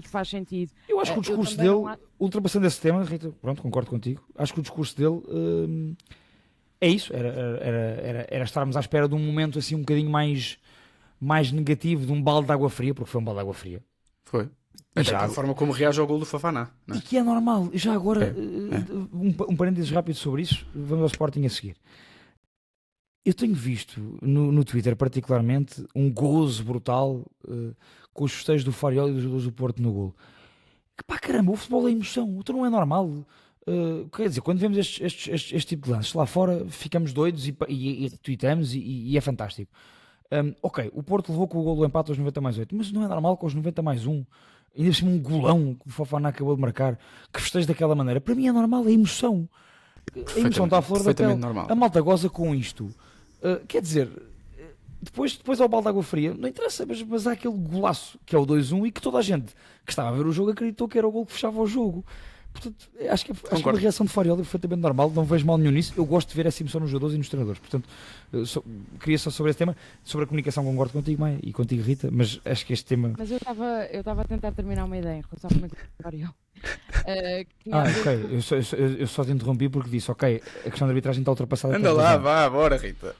que faz sentido. Eu acho que o Eu discurso também dele, não acho- ultrapassando esse tema, Rita, pronto, concordo contigo, acho que o discurso dele é isso, era estarmos à espera de um momento assim um bocadinho mais negativo, de um balde de água fria, porque foi um balde de água fria. Foi. E Até já- pela forma como reage ao gol do Fafaná. Não é? E que é normal. Já agora, É. um parênteses rápido sobre isso, vamos ao Sporting a seguir. Eu tenho visto no Twitter, particularmente, um gozo brutal com os festejos do Farioli e dos jogadores do Porto no golo. Que pá, caramba, o futebol é emoção, então não é normal. Quer dizer, quando vemos este tipo de lances lá fora, ficamos doidos e tweetamos e é fantástico. Ok, o Porto levou com o gol do empate aos 90+8, mas não é normal com os 90+1, ainda por cima um golão que o Fofana acabou de marcar, que festeja daquela maneira. Para mim é normal, é emoção. A emoção está à flor da pele. Perfeitamente normal. A malta goza com isto. Quer dizer, depois ao balde de água fria, não interessa, mas há aquele golaço que é o 2-1 e que toda a gente que estava a ver o jogo acreditou que era o gol que fechava o jogo. Portanto, acho que a reação de Farioli é perfeitamente normal, não vejo mal nenhum nisso. Eu gosto de ver essa emoção nos jogadores e nos treinadores. Portanto, queria só sobre esse tema, sobre a comunicação, concordo contigo, Maia, e contigo, Rita, mas acho que este tema. Mas eu estava a tentar terminar uma ideia em relação ao comentário. Que tinha a ver Ok, eu só te interrompi porque disse, ok, a questão da arbitragem está ultrapassada. Anda tens lá, razão. vá, bora, Rita.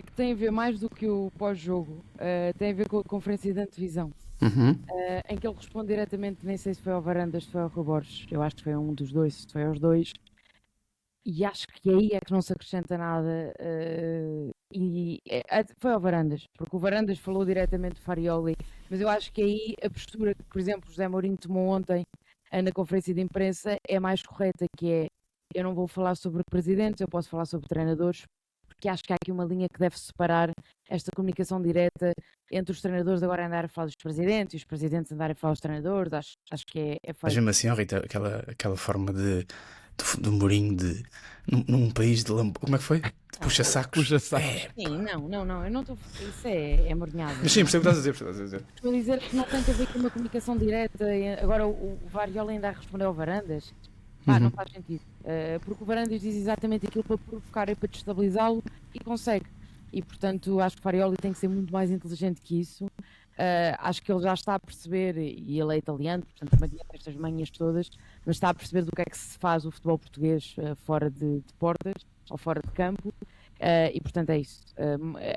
que tem a ver mais do que o pós-jogo, tem a ver com a conferência de antevisão, em que ele responde diretamente, nem sei se foi ao Varandas, se foi ao Rui Borges, eu acho que foi a um dos dois, se foi aos dois, e acho que aí é que não se acrescenta nada, foi ao Varandas, porque o Varandas falou diretamente do Farioli, mas eu acho que aí a postura que, por exemplo, José Mourinho tomou ontem na conferência de imprensa é mais correta, que é, eu não vou falar sobre presidentes, eu posso falar sobre treinadores, porque acho que há aqui uma linha que deve separar esta comunicação direta entre os treinadores agora andarem a falar dos presidentes e os presidentes andarem a falar dos treinadores. Acho que é Mas feio. mesmo assim, ó, Rita, aquela forma do Mourinho num país de como é que foi? De puxa-sacos. Puxa-sacos. Sim, não, eu não estou. Isso é mornhado. Mas sim, percebo o que estás a dizer. Estou a dizer que não tem a ver com uma comunicação direta. Agora o Variola ainda a responder ao Varandas. Não faz sentido. Porque o Varandas diz exatamente aquilo para provocar e para destabilizá-lo e consegue. E portanto acho que o Farioli tem que ser muito mais inteligente que isso. Acho que ele já está a perceber, e ele é italiano, portanto também tem estas manhas todas, mas está a perceber do que é que se faz o futebol português fora de portas ou fora de campo. E portanto é isso.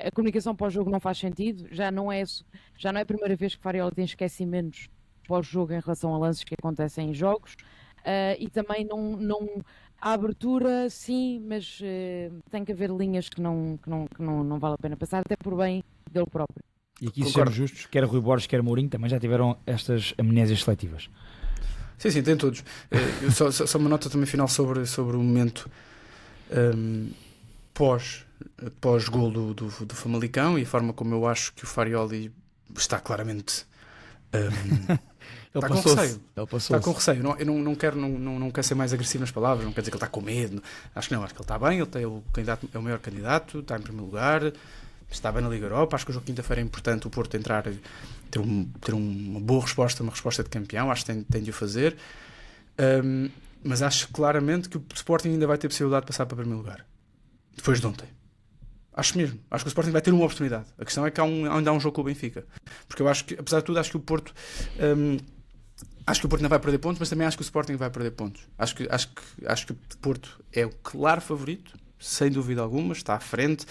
A comunicação pós-jogo não faz sentido. Já não é a primeira vez que o Farioli tem esquecimentos pós-jogo em relação a lances que acontecem em jogos. E também não a abertura sim, mas tem que haver linhas que não vale a pena passar, até por bem dele próprio. E aqui, Concordo. sejamos justos, quer Rui Borges, quer Mourinho, também já tiveram estas amnésias seletivas. Sim, tem todos. Eu só uma nota também final sobre o momento pós-gol do Famalicão e a forma como eu acho que o Farioli está claramente Ele está com passou-se. receio. Ele Está passou-se. com receio. Eu não quero ser mais agressivo nas palavras, não quer dizer que ele está com medo. Acho que não, acho que ele está bem, ele é o maior candidato, está em primeiro lugar, está bem na Liga Europa. Acho que o jogo de quinta-feira é importante o Porto ter uma boa resposta, uma resposta de campeão. Acho que tem de o fazer. Mas acho claramente que o Sporting ainda vai ter possibilidade de passar para o primeiro lugar depois de ontem. Acho mesmo. Acho que o Sporting vai ter uma oportunidade. A questão é que ainda há um jogo com o Benfica, porque eu acho que, apesar de tudo, acho que o Porto ainda vai perder pontos, mas também acho que o Sporting vai perder pontos. Acho que o Porto é o claro favorito, sem dúvida alguma, está à frente.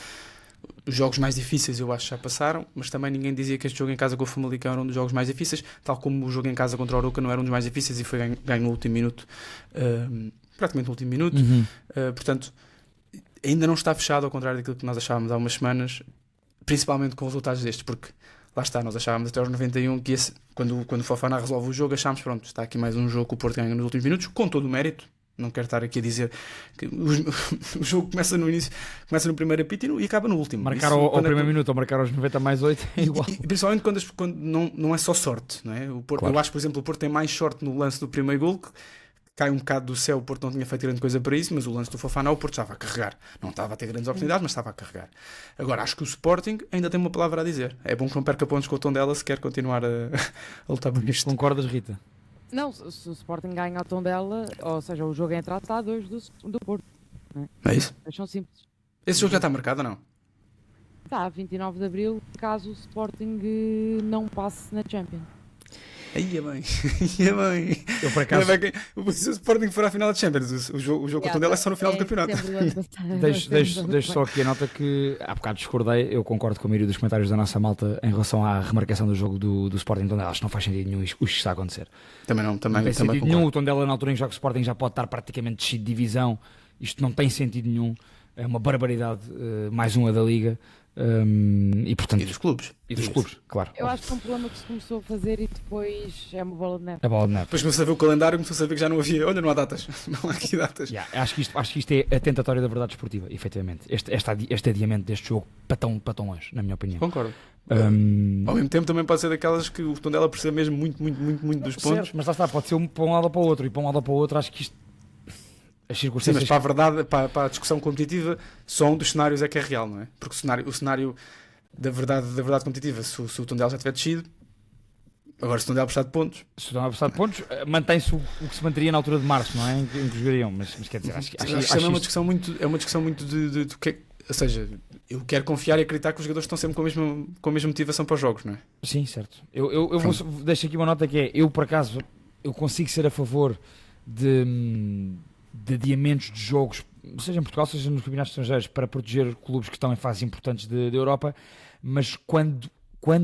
Os jogos mais difíceis eu acho que já passaram, mas também ninguém dizia que este jogo em casa com o Famalicão era um dos jogos mais difíceis, tal como o jogo em casa contra o Arouca não era um dos mais difíceis e foi ganho no último minuto, praticamente no último minuto. Portanto, ainda não está fechado, ao contrário daquilo que nós achávamos há umas semanas, principalmente com resultados destes, porque lá está, nós achávamos até aos 91 que quando o Fofana resolve o jogo, achámos, pronto, está aqui mais um jogo que o Porto ganha nos últimos minutos, com todo o mérito, Não quero estar aqui a dizer que o jogo começa no início, começa no primeiro apito e acaba no último. Marcar Isso, ao quando primeiro minuto ou marcar aos 90 mais 8 é igual. E principalmente quando não é só sorte, não é? O Porto, Claro. Eu acho, por exemplo, o Porto tem mais sorte no lance do primeiro gol, que cai um bocado do céu. O Porto não tinha feito grande coisa para isso, mas o lance do Fofana, o Porto estava a carregar. Não estava a ter grandes oportunidades, mas estava a carregar. Agora, acho que o Sporting ainda tem uma palavra a dizer. É bom que não perca pontos com o Tondela se quer continuar a lutar por isto. Concordas, Rita? Não, se o Sporting ganha a Tondela, ou seja, o jogo é entrado, está a 2 do Porto. É isso? Mas são simples. Esse jogo já está marcado ou não? Está, 29 de Abril, caso o Sporting não passe na Champions. Aí é bem. Aí é bem. Eu por acaso Se o Sporting for à final da Champions, o jogo com o Tondela é só no final do campeonato. deixo só aqui a nota que há bocado discordei. Eu concordo com a maioria dos comentários da nossa malta em relação à remarcação do jogo do Sporting Tondela. Acho que não faz sentido nenhum isto que está a acontecer. Também não Não tem sentido concordo. nenhum. O Tondela, na altura em que o Sporting já pode estar praticamente descido de divisão, isto não tem sentido nenhum. É uma barbaridade, mais uma da Liga. E portanto, E dos clubes. Claro. Eu acho que é um problema que se começou a fazer e depois é uma bola de neve. A bola de neve. Depois começou a ver o calendário, começou a saber que já não havia. Olha, não há datas. Não há aqui datas. Yeah, acho que isto é a tentatória da verdade esportiva, efetivamente. Este adiamento deste jogo para tão longe, na minha opinião. Concordo. Um, Ao mesmo tempo também pode ser daquelas que o Tondela precisa mesmo muito dos pontos. certo, mas lá está, pode ser para um lado ou para o outro, e para um lado ou para o outro acho que isto, as Sim, circunstâncias... mas para a verdade, para a discussão competitiva, só um dos cenários é que é real, não é? Porque o cenário da verdade competitiva, se o Tondela já tiver descido, agora se o Tondela precisar de pontos, Se estão a apostar de pontos, mantém-se o que se manteria na altura de março, não é? Em que jogariam, mas quer dizer, acho acho que é uma discussão muito de que, ou seja, eu quero confiar e acreditar que os jogadores estão sempre com a mesma motivação para os jogos, não é? Sim, certo. Eu deixo aqui uma nota que é, eu por acaso, eu consigo ser a favor de adiamentos de jogos, seja em Portugal, seja nos campeonatos estrangeiros, para proteger clubes que estão em fases importantes da Europa, mas quando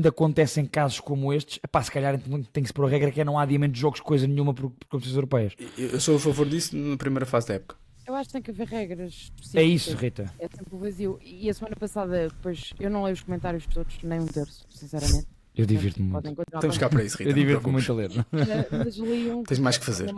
acontecem casos como estes, se calhar então tem que se pôr a regra que é não há adiamento de jogos, coisa nenhuma por competições europeias. Eu sou a favor disso na primeira fase da época. Eu acho que tem que haver regras específicas. É isso, Rita. É tempo vazio. E a semana passada, depois, eu não leio os comentários todos, nem um terço, sinceramente. Eu divirto-me muito. Podem continuar Estamos cá para isso, Rita. Eu não te divirto-me preocupes. muito a ler. mas li um Tens mais que fazer.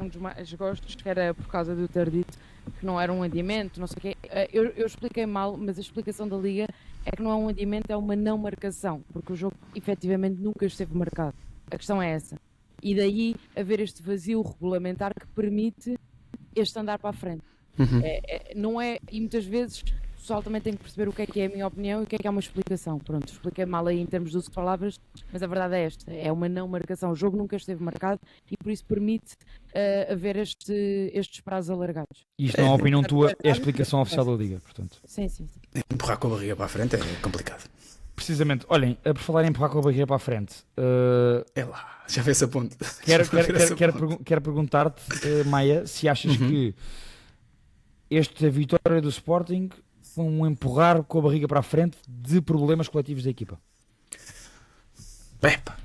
um dos mais gostos, que era por causa de eu ter dito que não era um adiamento, não sei o quê. Eu expliquei mal, mas a explicação da Liga é que não é um adiamento, é uma não marcação, porque o jogo efetivamente nunca esteve marcado. A questão é essa. E daí haver este vazio regulamentar que permite este andar para a frente. Uhum. Não é, e muitas vezes o pessoal também tem que perceber o que é a minha opinião e o que é uma explicação. Pronto, expliquei mal aí em termos de uso de palavras, mas a verdade é esta, é uma não marcação. O jogo nunca esteve marcado e por isso permite haver estes prazos alargados. Isto não é uma opinião tua, é a explicação oficial da Liga, portanto. Sim. Empurrar com a barriga para a frente é complicado. Precisamente, olhem, por falar em empurrar com a barriga para a frente, É lá, já vê essa ponte. quero perguntar-te, Maia, se achas que esta vitória do Sporting foi um empurrar com a barriga para a frente de problemas coletivos da equipa? Epa,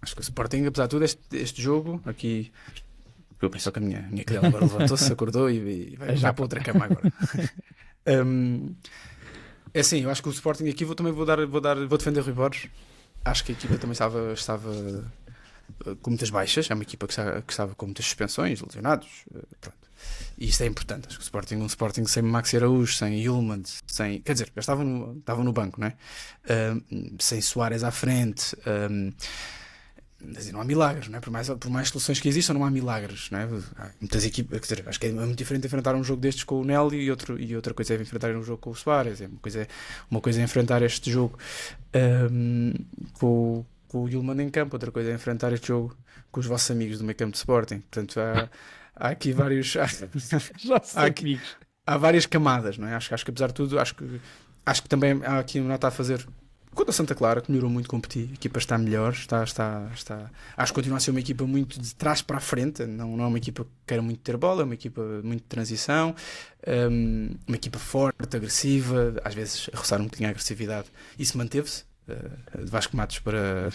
acho que o Sporting, apesar de tudo, este jogo aqui. Eu penso que a minha cadela agora levantou-se, acordou e vai para outra cama agora. É assim, eu acho que o Sporting aqui vou defender o Rui Borges. Acho que a equipa também estava com muitas baixas. É uma equipa que estava com muitas suspensões, lesionados. Pronto. E isto é importante. Acho que um Sporting sem Maxi Araújo, sem Yulman, quer dizer, já estavam no banco, não é? Sem Soares à frente. Mas não há milagres, não é? Por mais soluções que existam, não há milagres, não é? Há muitas equipas, quer dizer, acho que é muito diferente enfrentar um jogo destes com o Nelly e outra coisa é enfrentar um jogo com o Soares. Uma coisa é enfrentar este jogo com o Yulman em campo, outra coisa é enfrentar este jogo com os vossos amigos do meio campo de Sporting. Portanto, há aqui vários. Há várias camadas, não é? Acho que apesar de tudo, acho que também há aqui uma nota a fazer. Quanto a Santa Clara, que melhorou muito competir, a equipa está melhor, acho que continua a ser uma equipa muito de trás para a frente, não é uma equipa que queira muito ter bola, é uma equipa muito de transição, uma equipa forte, agressiva, às vezes a roçar um bocadinho a agressividade. Isso manteve-se, de Vasco Matos para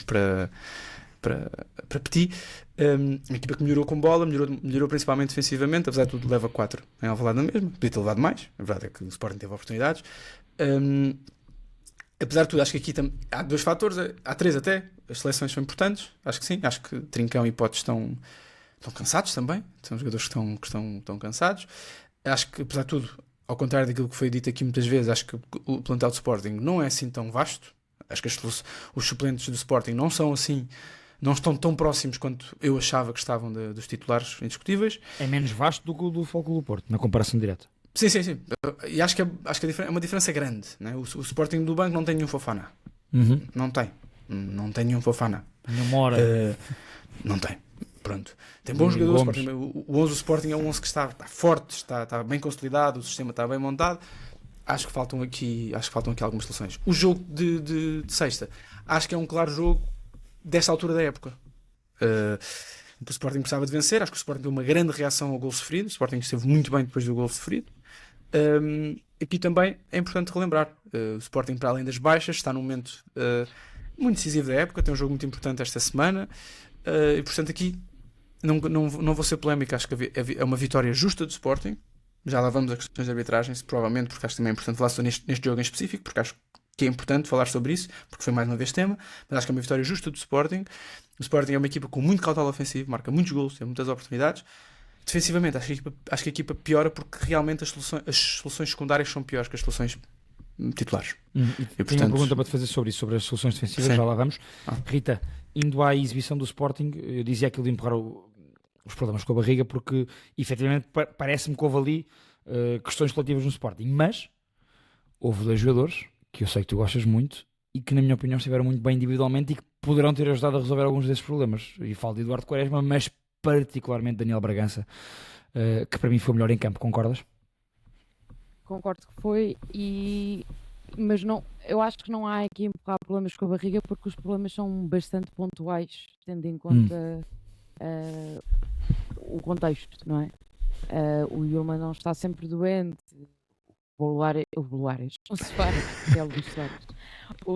Petit, uma equipa que melhorou com bola, melhorou principalmente defensivamente, apesar de tudo leva 4 em Alvalade na mesma, podia ter levado mais, a verdade é que o Sporting teve oportunidades. Apesar de tudo, acho que aqui há dois fatores, há três até. As seleções são importantes, acho que sim. Acho que Trincão e Potes estão estão cansados também. São jogadores que estão cansados. Acho que, apesar de tudo, ao contrário daquilo que foi dito aqui muitas vezes, acho que o plantel do Sporting não é assim tão vasto. Acho que os suplentes do Sporting não são assim, não estão tão próximos quanto eu achava que estavam dos titulares indiscutíveis. É menos vasto do que o do Futebol Clube do Porto, na comparação direta. Sim. E acho que é uma diferença grande. Né? O Sporting do banco não tem nenhum Fofana. Não tem nenhum Fofana. Nenhuma hora. Não tem. Pronto. Tem bons jogadores. O 11 do Sporting é um 11 que está forte, está bem consolidado, o sistema está bem montado. Acho que faltam aqui algumas soluções. O jogo de sexta, acho que é um claro jogo desta altura da época. O Sporting precisava de vencer. Acho que o Sporting deu uma grande reação ao gol sofrido. O Sporting esteve muito bem depois do gol sofrido. Aqui também é importante relembrar, o Sporting, para além das baixas, está num momento muito decisivo da época, tem um jogo muito importante esta semana, e portanto aqui não vou ser polémico. Acho que é uma vitória justa do Sporting. Já lá vamos a questões de arbitragem, provavelmente, porque acho que também é importante falar sobre neste jogo em específico, porque acho que é importante falar sobre isso, porque foi mais uma vez tema, mas acho que é uma vitória justa do Sporting. O Sporting é uma equipa com muito cautela ofensivo, marca muitos golos, tem muitas oportunidades. Defensivamente, acho que a equipa piora porque realmente as soluções secundárias são piores que as soluções titulares. Tenho uma pergunta para te fazer sobre isso, sobre as soluções defensivas. Sim. Já lá vamos. Rita, indo à exibição do Sporting, eu dizia aquilo de empurrar os problemas com a barriga, porque efetivamente parece-me que houve ali questões relativas no Sporting, mas houve 2 jogadores que eu sei que tu gostas muito e que, na minha opinião, estiveram muito bem individualmente e que poderão ter ajudado a resolver alguns desses problemas. E falo de Eduardo Quaresma, mas particularmente Daniel Bragança, que para mim foi o melhor em campo. Concordas? Concordo que foi, mas não, eu acho que não há aqui empurrar problemas com a barriga, porque os problemas são bastante pontuais, tendo em conta o contexto, não é? O Yulman não está sempre doente, o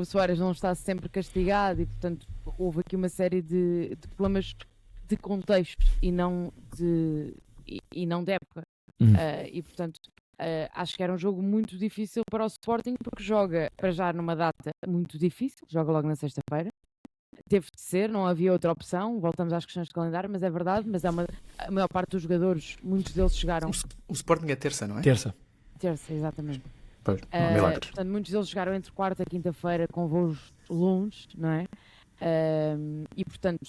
Soares não está sempre castigado, e portanto houve aqui uma série de problemas de contexto e não de época. E portanto acho que era um jogo muito difícil para o Sporting, porque joga para já numa data muito difícil, joga logo na sexta-feira. Teve de ser, não havia outra opção. Voltamos às questões de calendário, mas é verdade. Mas a maior parte dos jogadores, muitos deles chegaram. O Sporting é terça, não é? Terça, exatamente. Pois, milagres. Portanto, muitos deles chegaram entre quarta e quinta-feira com voos longe, não é? E portanto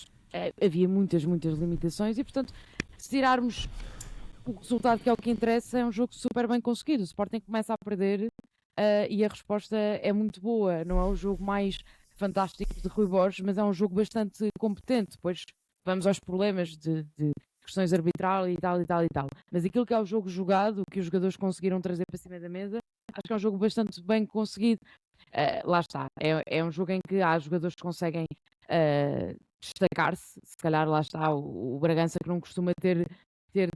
havia muitas limitações. E portanto, se tirarmos o resultado, que é o que interessa, é um jogo super bem conseguido. O Sporting começa a perder e a resposta é muito boa. Não é o jogo mais fantástico de Rui Borges, mas é um jogo bastante competente. Depois vamos aos problemas de questões arbitrais e tal. Mas aquilo que é o jogo jogado, que os jogadores conseguiram trazer para cima da mesa, acho que é um jogo bastante bem conseguido. Lá está, é um jogo em que há jogadores que conseguem destacar-se. Se calhar lá está o Bragança, que não costuma ter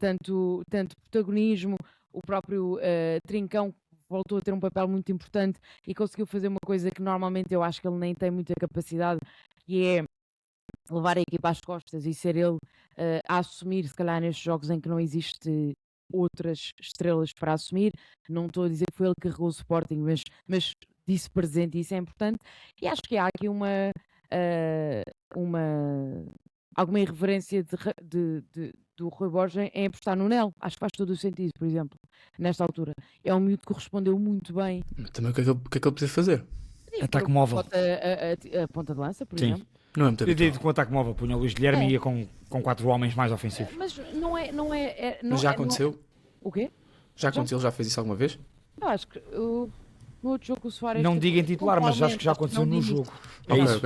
tanto protagonismo. O próprio Trincão voltou a ter um papel muito importante e conseguiu fazer uma coisa que normalmente eu acho que ele nem tem muita capacidade, que é levar a equipa às costas e ser ele a assumir, se calhar nestes jogos em que não existe outras estrelas para assumir. Não estou a dizer que foi ele que carregou o Sporting, mas disse presente, e isso é importante. E acho que há aqui alguma irreverência do Rui Borges em apostar no Nel. Acho que faz todo o sentido, por exemplo, nesta altura. É um miúdo que respondeu muito bem. Também o que é que ele podia fazer? Ataque móvel. A ponta de lança, por exemplo. Não é muito Eu digo com o ataque móvel, punha o Luís Guilherme e ia com 4 homens mais ofensivos. Mas não é. Mas já aconteceu? O quê? Já aconteceu? Ele já fez isso alguma vez? Eu acho que no outro jogo o Soares... Não diga em titular, mas acho que já aconteceu no jogo. É isso.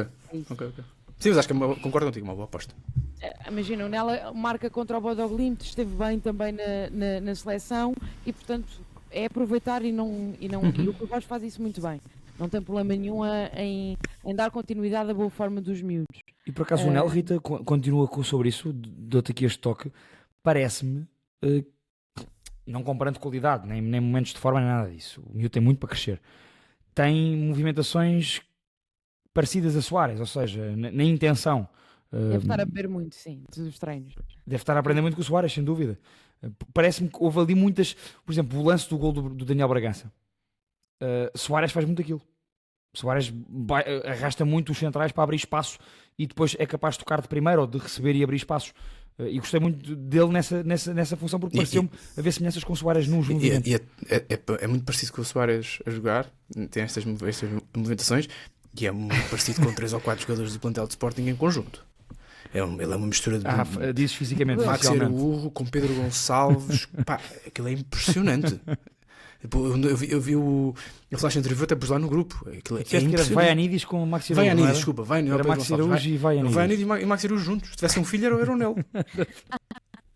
Ok. Sim, mas acho que concordo contigo, uma boa aposta. Imagina, o Nela marca contra o Bodo Glimt, esteve bem também na seleção, e portanto é aproveitar e o Rui faz isso muito bem. Não tem problema nenhum em dar continuidade à boa forma dos miúdos. E por acaso o Nel, Rita, continua sobre isso, dou-te aqui este toque, parece-me, não comparando qualidade, nem momentos de forma, nem nada disso, o miúdo tem muito para crescer, tem movimentações parecidas a Soares, ou seja, na intenção. Deve estar a beber muito, sim, dos treinos. Deve estar a aprender muito com o Soares, sem dúvida. Parece-me que houve ali muitas... Por exemplo, o lance do gol do Daniel Bragança. Soares faz muito aquilo. Soares arrasta muito os centrais para abrir espaço e depois é capaz de tocar de primeiro ou de receber e abrir espaços. E gostei muito dele nessa função, porque pareceu-me haver semelhanças com o Suárez nos movimentos. É muito parecido com o Suárez a jogar, tem estas movimentações, e é muito parecido com 3 ou 4 jogadores do plantel de Sporting em conjunto. Ele é uma mistura de dizes fisicamente, Max Araújo com Pedro Gonçalves. Pá, aquilo é impressionante. Eu vi a flash interview até pus lá no grupo. Aquilo é que era Vaianidis com o Max Araújo. Vaianidis, desculpa. Era Max Araújo e Vaianidis. Vaianidis e Max Araújo juntos. Se tivesse um filho, era o Nel.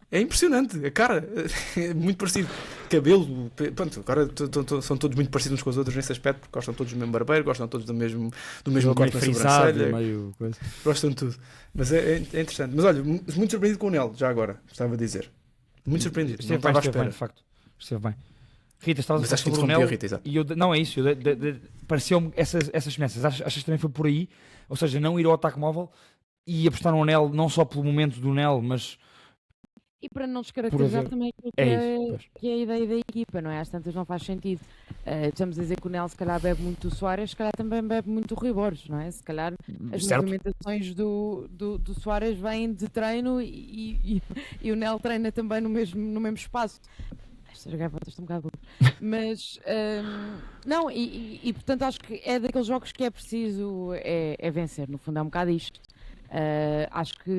É impressionante. A cara é muito parecido. Cabelo. Pronto, agora são todos muito parecidos uns com os outros nesse aspecto, porque gostam todos do mesmo barbeiro, gostam todos do mesmo corte na sobrancelha. Gostam de tudo. Mas é interessante. Mas olha, muito surpreendido com o Nel, já agora, estava a dizer. Muito surpreendido. Não estava à espera. De facto. Esteve bem. Rita, estavas a falar sobre o Nel. Não, é isso. Pareceu-me essas semelhanças. Achas que também foi por aí? Ou seja, não ir ao ataque móvel e apostar no Nel, não só pelo momento do Nel, mas... E para não descaracterizar também aquilo que é a ideia da equipa, não é? Às tantas não faz sentido. Estamos a dizer que o Nel se calhar bebe muito o Suárez, se calhar também bebe muito o Rui Borges, não é? Se calhar as movimentações do Suárez vêm de treino e o Nel treina também no mesmo espaço. Estas gaivotas estão um bocado duras. Mas, não, e portanto acho que é daqueles jogos que é preciso é vencer, no fundo é um bocado isto. Acho que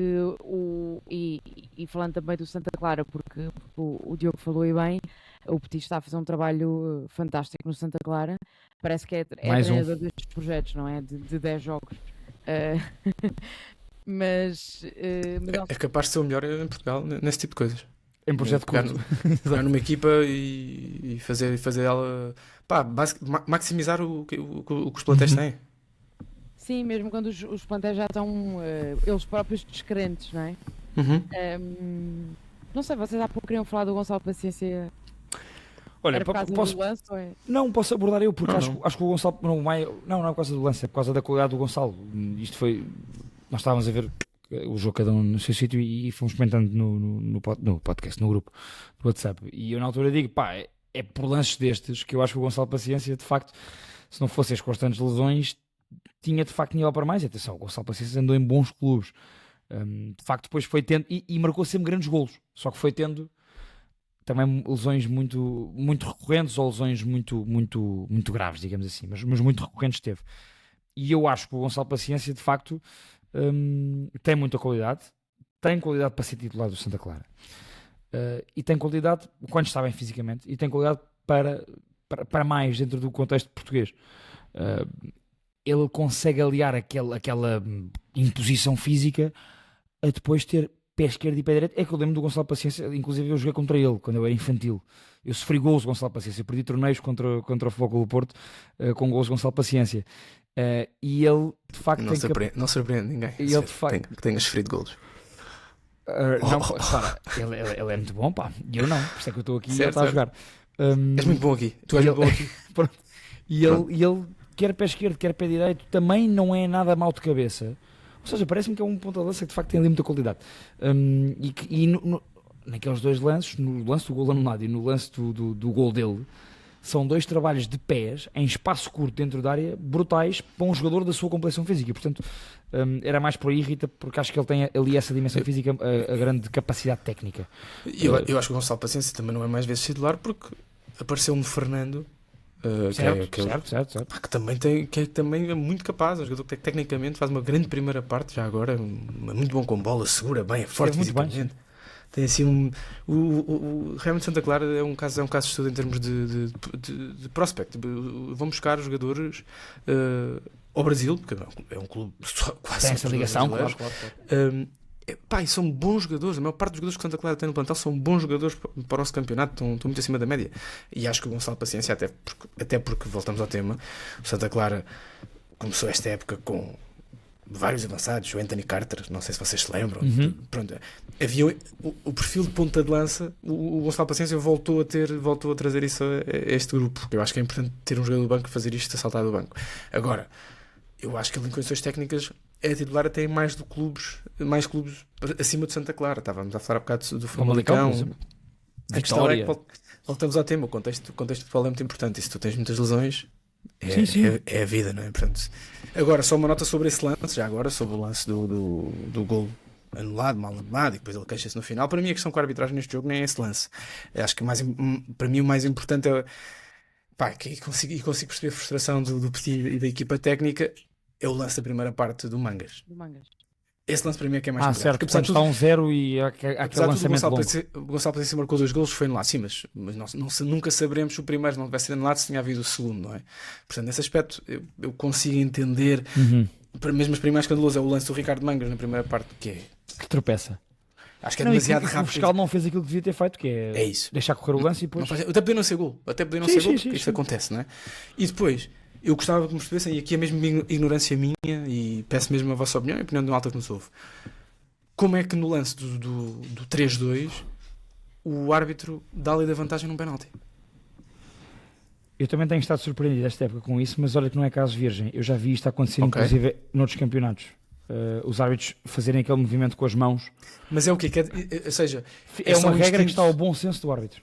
e falando também do Santa Clara, porque o Diogo falou aí bem, o Petit está a fazer um trabalho fantástico no Santa Clara, parece que é treinador destes projetos, não é? De 10 jogos. Mas é capaz de ser o melhor em Portugal nesse tipo de coisas. Em projeto curto. Pegar numa equipa e fazer ela maximizar o que os plantéis têm. Sim, mesmo quando os plantéis já estão eles próprios descrentes, não é? Não sei, vocês há pouco queriam falar do Gonçalo Paciência. Olha, era por causa do lance? Ou é? Não, posso abordar eu, porque acho que o Gonçalo não é por causa do lance, é por causa da qualidade do Gonçalo. Isto foi... Nós estávamos a ver o jogo cada um no seu sítio e fomos comentando no podcast, no grupo do WhatsApp. E eu na altura digo, é por lances destes que eu acho que o Gonçalo Paciência, de facto, se não fossem as constantes lesões, tinha de facto nível para mais. Atenção, o Gonçalo Paciência andou em bons clubes. De facto, depois foi tendo e marcou sempre grandes golos. Só que foi tendo também lesões muito, muito recorrentes ou lesões muito, muito, muito graves, digamos assim. Mas muito recorrentes teve. E eu acho que o Gonçalo Paciência, de facto, tem muita qualidade. Tem qualidade para ser titular do Santa Clara. E tem qualidade, quando está bem fisicamente, e tem qualidade para mais dentro do contexto português. Ele consegue aliar aquela imposição física a depois ter pé esquerdo e pé direito. É que eu lembro do Gonçalo Paciência, inclusive eu joguei contra ele quando eu era infantil. Eu sofri gols de Gonçalo Paciência, eu perdi torneios contra o Futebol Clube do Porto com gols de Gonçalo Paciência. E ele de facto não surpreende ninguém ele, de facto, que tenha sofrido gols. Não, repara, ele é muito bom, pá. E eu não, por isso é que eu estou aqui e ele está a jogar. És muito bom aqui. Tu és muito bom aqui. Pronto. E ele quer pé esquerdo, quer pé direito, também não é nada mau de cabeça. Ou seja, parece-me que é um ponta de lança que de facto tem ali muita qualidade. Naqueles dois lances, no lance do gol anulado e no lance do gol dele, são dois trabalhos de pés em espaço curto dentro da área brutais para um jogador da sua complexão física. E, portanto, era mais por aí, Rita, porque acho que ele tem ali essa dimensão física, a grande capacidade técnica. Eu acho que o Gonçalo Paciência também não é mais vezes titular porque apareceu-me Fernando. Certo. Que também é muito capaz, um jogador que tecnicamente faz uma grande primeira parte já agora, é muito bom com bola, segura bem, é forte fisicamente. Tem assim realmente Santa Clara é um caso de estudo em termos de prospect. Vão buscar jogadores ao Brasil, porque é um clube quase tem essa ligação, claro. E são bons jogadores. A maior parte dos jogadores que Santa Clara tem no plantel são bons jogadores para o nosso campeonato, estão muito acima da média. E acho que o Gonçalo Paciência, até porque voltamos ao tema, o Santa Clara começou esta época com vários avançados, o Anthony Carter, não sei se vocês se lembram. Pronto, havia o perfil de ponta de lança. O Gonçalo Paciência voltou a trazer isso a este grupo, porque eu acho que é importante ter um jogador do banco e fazer isto a saltar do banco. Agora, eu acho que ele em condições técnicas é titular até em mais clubes acima de Santa Clara. Estávamos a falar há bocado do Famalicão. A questão é que voltamos ao tema. O contexto de futebol é muito importante. E se tu tens muitas lesões, é a vida, não é? Portanto, agora, só uma nota sobre esse lance, já agora, sobre o lance do gol anulado, mal anulado, e depois ele queixa-se no final. Para mim a questão com a arbitragem neste jogo nem é esse lance. Eu acho que para mim o mais importante é, pá, que consigo perceber a frustração do Petit e da equipa técnica, é o lance da primeira parte do Mangas. Esse lance para mim é que é mais importante. Certo, Porque, quando está 1-0 e há aquele apesar de lançamento tudo, longo. o Gonçalo Paciência marcou 2 golos, foi anulado, sim, mas nunca saberemos se o primeiro não tivesse sido anulado, se tinha havido o segundo, não é? Portanto, nesse aspecto eu consigo entender, mesmo as primeiras escandalosas, é o lance do Ricardo Mangas na primeira parte, que tropeça. Acho que é demasiado rápido. O fiscal não fez aquilo que devia ter feito, que é isso. Deixar correr o lance e depois... Até podia não ser gol, porque isto acontece, não é? E depois, eu gostava que me percebessem, e aqui é mesmo ignorância minha, e peço mesmo a vossa opinião e a opinião de um alta que nos ouve. Como é que no lance do 3-2 o árbitro dá a lei da vantagem num penalti? Eu também tenho estado surpreendido esta época com isso, mas olha que não é caso virgem. Eu já vi isto acontecer, inclusive, noutros campeonatos. Os árbitros fazerem aquele movimento com as mãos. Mas é o quê? Ou seja, é uma regra que está ao bom senso do árbitro.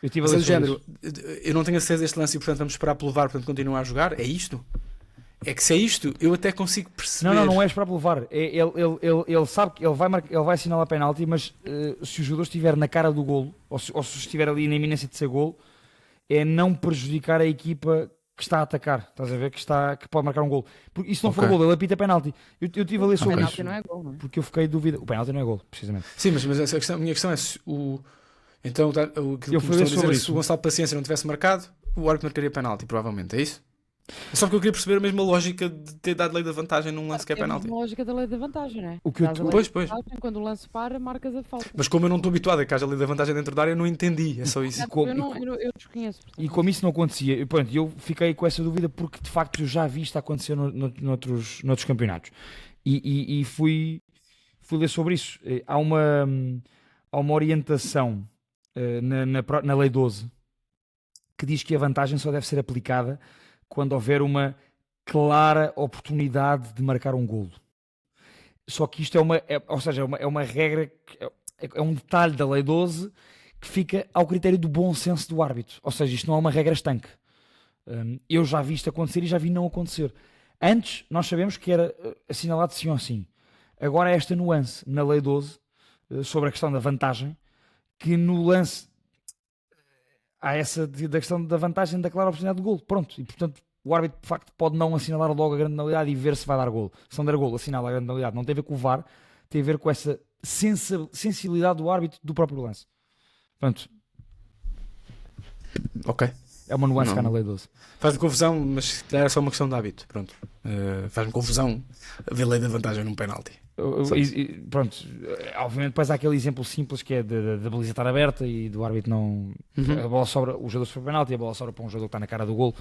Eu tive do género, eu não tenho acesso a este lance e portanto vamos esperar pelo VAR, portanto continuar a jogar. É isto? É que se é isto, eu até consigo perceber. Não é esperar pelo VAR. Ele sabe que ele vai assinalar a penalti, mas se o jogador estiver na cara do golo, ou se estiver ali na iminência de ser golo, é não prejudicar a equipa que está a atacar. Estás a ver? Que pode marcar um golo. Porque isso não for golo, ele apita penalti. Eu tive a ler sobre isso. O penalti não é golo, não é? Porque eu fiquei em dúvida. O penalti não é golo, precisamente. Sim, mas a minha questão é se o. Então, o que eu fui ler sobre se o Gonçalo Paciência não tivesse marcado, o árbitro marcaria penalti, provavelmente. É isso? Só porque eu queria perceber a mesma lógica de ter dado lei da vantagem num lance que é penalti. A mesma lógica da lei da vantagem, não é? Pois. Quando o lance para, marcas a falta. Mas como eu não estou habituado a que haja lei da vantagem dentro da área, eu não entendi. É só isso. Eu desconheço. E como isso não acontecia, pronto, eu fiquei com essa dúvida porque de facto eu já vi isto acontecer noutros campeonatos. E fui ler sobre isso. Há uma orientação na Lei 12 que diz que a vantagem só deve ser aplicada quando houver uma clara oportunidade de marcar um golo. Só que isto é uma regra, é um detalhe da Lei 12 que fica ao critério do bom senso do árbitro. Ou seja, isto não é uma regra estanque. Eu já vi isto acontecer e já vi não acontecer. Antes, nós sabemos que era assinalado sim ou sim. Agora há esta nuance na Lei 12 sobre a questão da vantagem, que no lance há essa da questão da vantagem da clara oportunidade de golo. Pronto. E, portanto, o árbitro, de facto, pode não assinalar logo a grande penalidade e ver se vai dar golo. Se não der golo, assinala a grande penalidade. Não tem a ver com o VAR, tem a ver com essa sensibilidade do árbitro do próprio lance. Portanto, ok. É uma nuance cá na Lei 12. Faz-me confusão, mas é só uma questão de hábito. Pronto. Faz-me confusão ver lei da vantagem num penalti. Pronto, obviamente depois há aquele exemplo simples que é da baliza estar aberta e do árbitro não... A bola sobra, o jogador sofre penalti e a bola sobra para um jogador que está na cara do golo.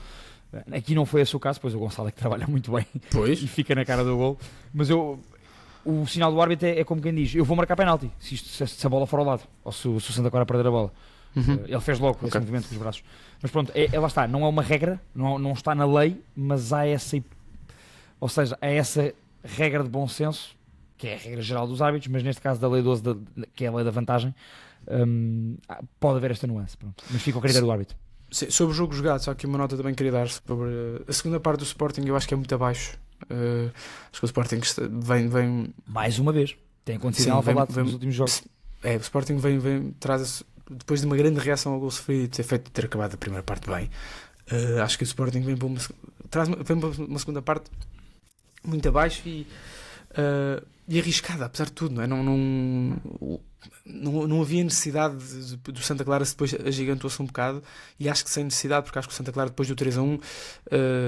Aqui não foi esse o caso, pois o Gonçalo é que trabalha muito bem e fica na cara do golo. Mas o sinal do árbitro é como quem diz, eu vou marcar penalti se a bola for ao lado, ou se o Santa Clara perder a bola. Ele fez logo esse movimento com os braços. Mas pronto, lá está, não é uma regra, não está na lei, mas há essa regra de bom senso, que é a regra geral dos árbitros, mas neste caso da Lei 12, que é a lei da vantagem, pode haver esta nuance, pronto. Mas fica ao critério do árbitro. Sim, sobre o jogo jogado, só que uma nota também queria dar sobre a segunda parte do Sporting, eu acho que é muito abaixo. Acho que o Sporting vem mais uma vez, tem acontecido em Alvalade nos últimos jogos. O Sporting traz depois de uma grande reação ao gol sofrido e ter acabado a primeira parte bem. Acho que o Sporting vem para uma segunda parte muito abaixo e arriscada, apesar de tudo, não é? Não havia necessidade do Santa Clara se depois agigantou-se um bocado, e acho que sem necessidade, porque acho que o Santa Clara depois do 3-1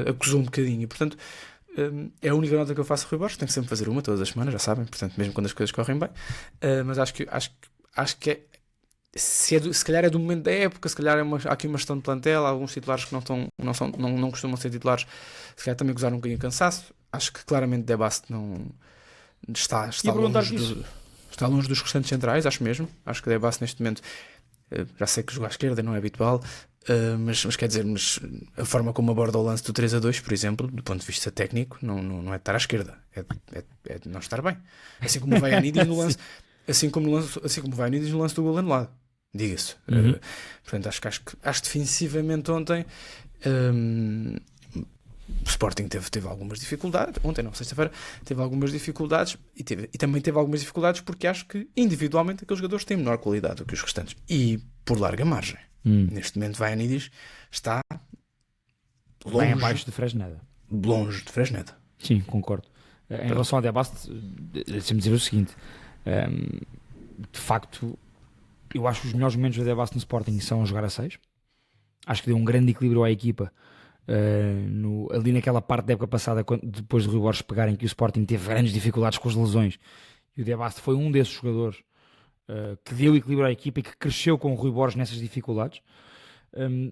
acusou um bocadinho, e portanto é a única nota que eu faço. Rui Borges tem que sempre fazer uma todas as semanas, já sabem, portanto mesmo quando as coisas correm bem, mas acho que é, se calhar é do momento da época, se calhar há aqui uma gestão de plantel, há alguns titulares que não costumam ser titulares, se calhar também gozaram um bocadinho de cansaço. Acho que claramente Debast não está longe dos restantes centrais, acho mesmo. Acho que Debast neste momento, já sei que jogar à esquerda não é habitual, mas quer dizer, a forma como aborda o lance do 3-2, por exemplo, do ponto de vista técnico, não é de estar à esquerda, é de não estar bem. Assim como vai a Nidis no lance, assim como vai a Nidis no lance do gol anulado, diga-se. Portanto, acho que defensivamente ontem O Sporting teve algumas dificuldades, ontem não, sexta-feira, teve algumas dificuldades e também teve algumas dificuldades porque acho que individualmente aqueles jogadores têm menor qualidade do que os restantes e por larga margem. Neste momento Vainidis está Bem abaixo de Fresneda. longe de Fresneda. Sim, concordo. Em relação ao Debast, deixa-me dizer o seguinte: de facto, eu acho que os melhores momentos do Debast no Sporting são a jogar a 6. Acho que deu um grande equilíbrio à equipa ali naquela parte da época passada, depois de Rui Borges pegarem, que o Sporting teve grandes dificuldades com as lesões, e o Debast foi um desses jogadores que deu equilíbrio à equipa e que cresceu com o Rui Borges nessas dificuldades.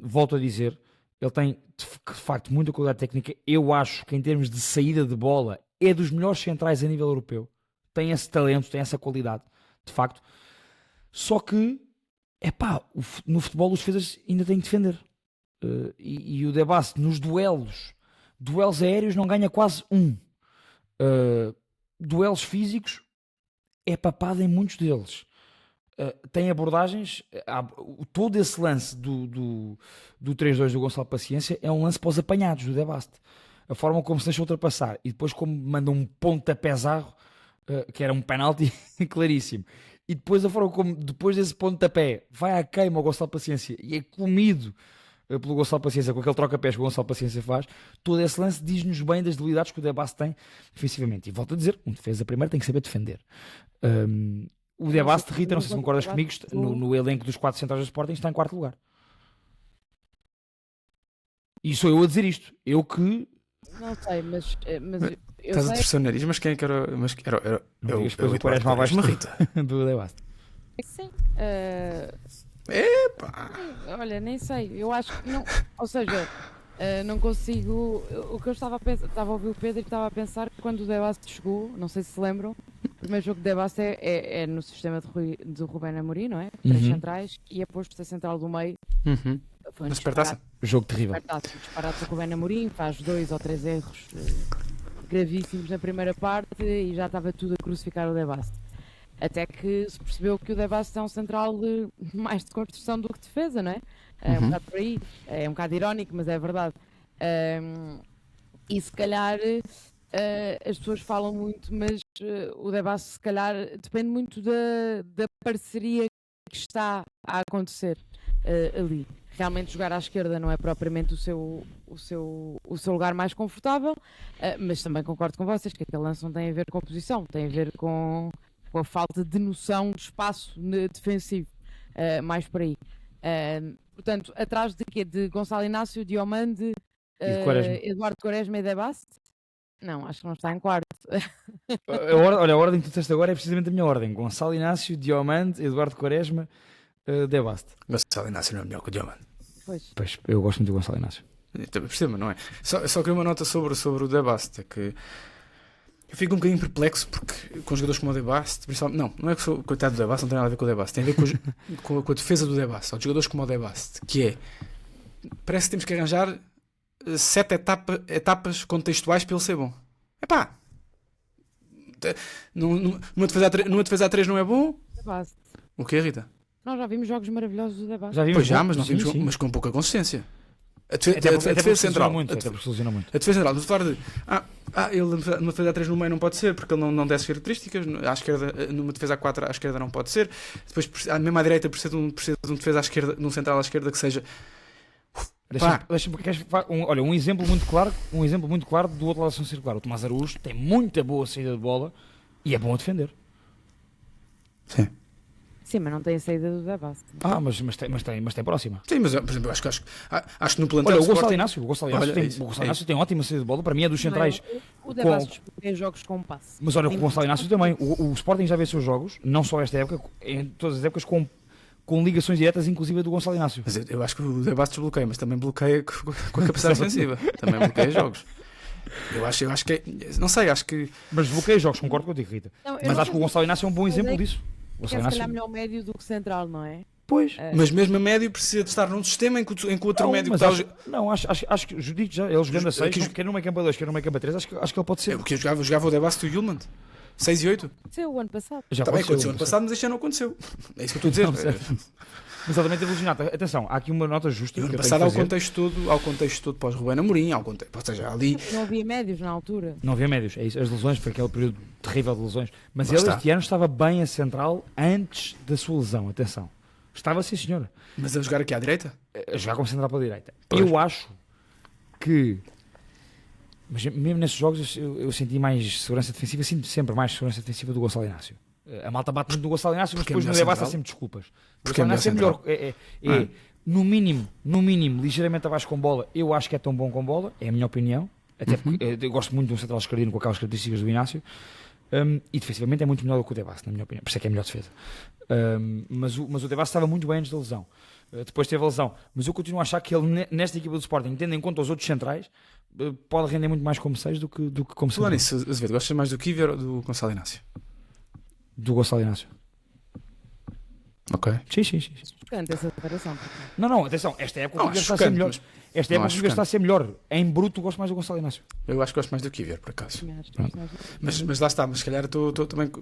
Volto a dizer, ele tem de facto muita qualidade técnica. Eu acho que em termos de saída de bola é dos melhores centrais a nível europeu. Tem esse talento, tem essa qualidade, de facto. Só que, no futebol os defesas ainda têm que defender. E o Debast nos duelos aéreos não ganha quase duelos físicos é papado em muitos deles. Tem abordagens, todo esse lance do 3-2 do Gonçalo Paciência é um lance para os apanhados do Debast. A forma como se deixa ultrapassar e depois como manda um pontapé-zarro, que era um penalti claríssimo, e depois a forma como depois desse pontapé vai à queima ao Gonçalo Paciência e é comido pelo Gonçalo Paciência com aquele troca-pés que o Gonçalo Paciência faz. Todo esse lance diz-nos bem das debilidades que o Debast tem defensivamente. E volto a dizer, um defesa primeiro tem que saber defender. O Debast, Rita, não sei se concordas comigo, no elenco dos 4 centrais do Sporting está em 4º lugar. E sou eu a dizer isto. Eu que... Não sei, mas eu Estás a sei... torcer o nariz, mas quem é que era? Não digas depois o Quaresma abaixo Rita. do Debast. Sim. Epá! Olha, nem sei. Eu acho que não. Ou seja, não consigo. O que eu estava a pensar, estava a ouvir o Pedro e estava a pensar que quando o Debast chegou, não sei se se lembram, o primeiro jogo de Debast é no sistema de Rubén Amorim, não é? 3 centrais e é posto a central do meio. Foi um Na Supertaça? Jogo terrível. Disparado para Rubén Amorim, faz 2 ou 3 erros gravíssimos na primeira parte e já estava tudo a crucificar o Debast. Até que se percebeu que o Debast é um central mais de construção do que de defesa, não é? É um bocado por aí, é um bocado irónico, mas é verdade. E se calhar as pessoas falam muito, mas o Debast se calhar depende muito da parceria que está a acontecer ali. Realmente jogar à esquerda não é propriamente o seu lugar mais confortável, mas também concordo com vocês que aquele lance não tem a ver com a posição, tem a ver com a falta de noção de espaço defensivo, mais por aí. Portanto, atrás de quê? De Gonçalo Inácio, Diomande, Eduardo Quaresma e Debast? Não, acho que não está em quarto. A ordem que tu disseste agora é precisamente a minha ordem. Gonçalo Inácio, Diomande, Eduardo Quaresma, Debast. Gonçalo Inácio não é melhor que o Diomande. Pois, eu gosto muito do Gonçalo Inácio. Perceba, não é? Só queria uma nota sobre o Debast, é que eu fico um bocadinho perplexo porque com jogadores como o Debast, principalmente, não é que sou coitado do Debast, não tem nada a ver com o Debast, tem a ver com a defesa do Debast, ou de jogadores como o Debast, que é, parece que temos que arranjar 7 etapas contextuais para ele ser bom. Epá, numa defesa A3 não é bom? Debast. O que, Rita? Nós já vimos jogos maravilhosos do Debast. Pois já, mas não vimos, mas com pouca consistência. A defesa central. A defesa central. Vamos falar de. Ele numa defesa A3 no meio não pode ser porque ele não desce características. À esquerda, numa defesa A4 à esquerda não pode ser. Depois, mesmo à direita, precisa de um defesa à esquerda, de um central à esquerda que seja. Olha, um exemplo muito claro do outro lado da ação circular. O Tomás Araújo tem muita boa saída de bola e é bom a defender. Sim, mas não tem a saída do Debast. Mas tem próxima. Sim, mas por exemplo, acho que no plantel. Olha, o Gonçalo Inácio tem ótima saída de bola. Para mim é dos centrais. O Debast tem jogos com passe. Mas olha, o Gonçalo Inácio também. O Sporting já venceu jogos, não só esta época, em todas as épocas, com ligações diretas, inclusive do Gonçalo Inácio. Mas eu acho que o Debast desbloqueia, mas também bloqueia com a capacidade defensiva. Também bloqueia jogos. Eu acho que não sei, acho que. Mas bloqueia jogos, concordo contigo, Rita. Mas acho que o Gonçalo Inácio é um bom exemplo disso. É se calhar melhor médio do que central, não é? Pois. Mas mesmo a médio precisa de estar num sistema em que o outro médio está. Acho que digo já, ele jogando a 6, quer no meio campo a 2, quer no meio campo a 3, acho que ele pode ser. Porque eu jogava o Debast e o Yulman. 6 e 8? Aconteceu o ano passado. Já Também aconteceu aconteceu ano passado, mas este ano não aconteceu. É isso que eu estou a dizer. Mas exatamente evolucionado. Atenção, há aqui uma nota justa. E o ano que eu passado tenho há que o contexto todo pós Rubén Amorim, ou seja, ali... Não havia médios na altura. Não havia médios, é isso. As lesões, foi aquele período terrível de lesões. Mas Lá ele está. este ano estava bem a central antes da sua lesão. Atenção. Estava sim, senhor. Mas a jogar aqui à direita? A jogar como central pela direita. Pois. Eu acho que... Mas mesmo nesses jogos eu senti mais segurança defensiva, sinto sempre mais segurança defensiva do Gonçalo Inácio. A malta bate muito no Gonçalo Inácio, mas Porque é depois no melhor debate há central? sempre desculpas. O Porque é Gonçalo Inácio melhor é melhor. No mínimo, ligeiramente abaixo com bola. Eu acho que é tão bom com bola, é a minha opinião. Até porque eu gosto muito de um central esquerdino com aquelas características do Inácio. E defensivamente é muito melhor do que o Debas, na minha opinião. Por isso é que é a melhor defesa. Mas o Debas estava muito bem antes da lesão. Depois teve a lesão. Mas eu continuo a achar que ele, nesta equipa do Sporting, tendo em conta os outros centrais, pode render muito mais como 6 do que como Falando central. nisso, Azevedo, gostas mais do Kivior ou do Gonçalo Inácio? Do Gonçalo Inácio. Ok. Sim. Chocante essa declaração. Não, atenção. Esta época o Não, Kivior acho está a ser chocante, melhor. mas Esta não época o acho Kivior está a ser melhor. Em bruto, gosto mais do Gonçalo Inácio. Eu acho que gosto mais do Kivior, por acaso. Também acho que Pronto. Mas lá está, mas se calhar estou também...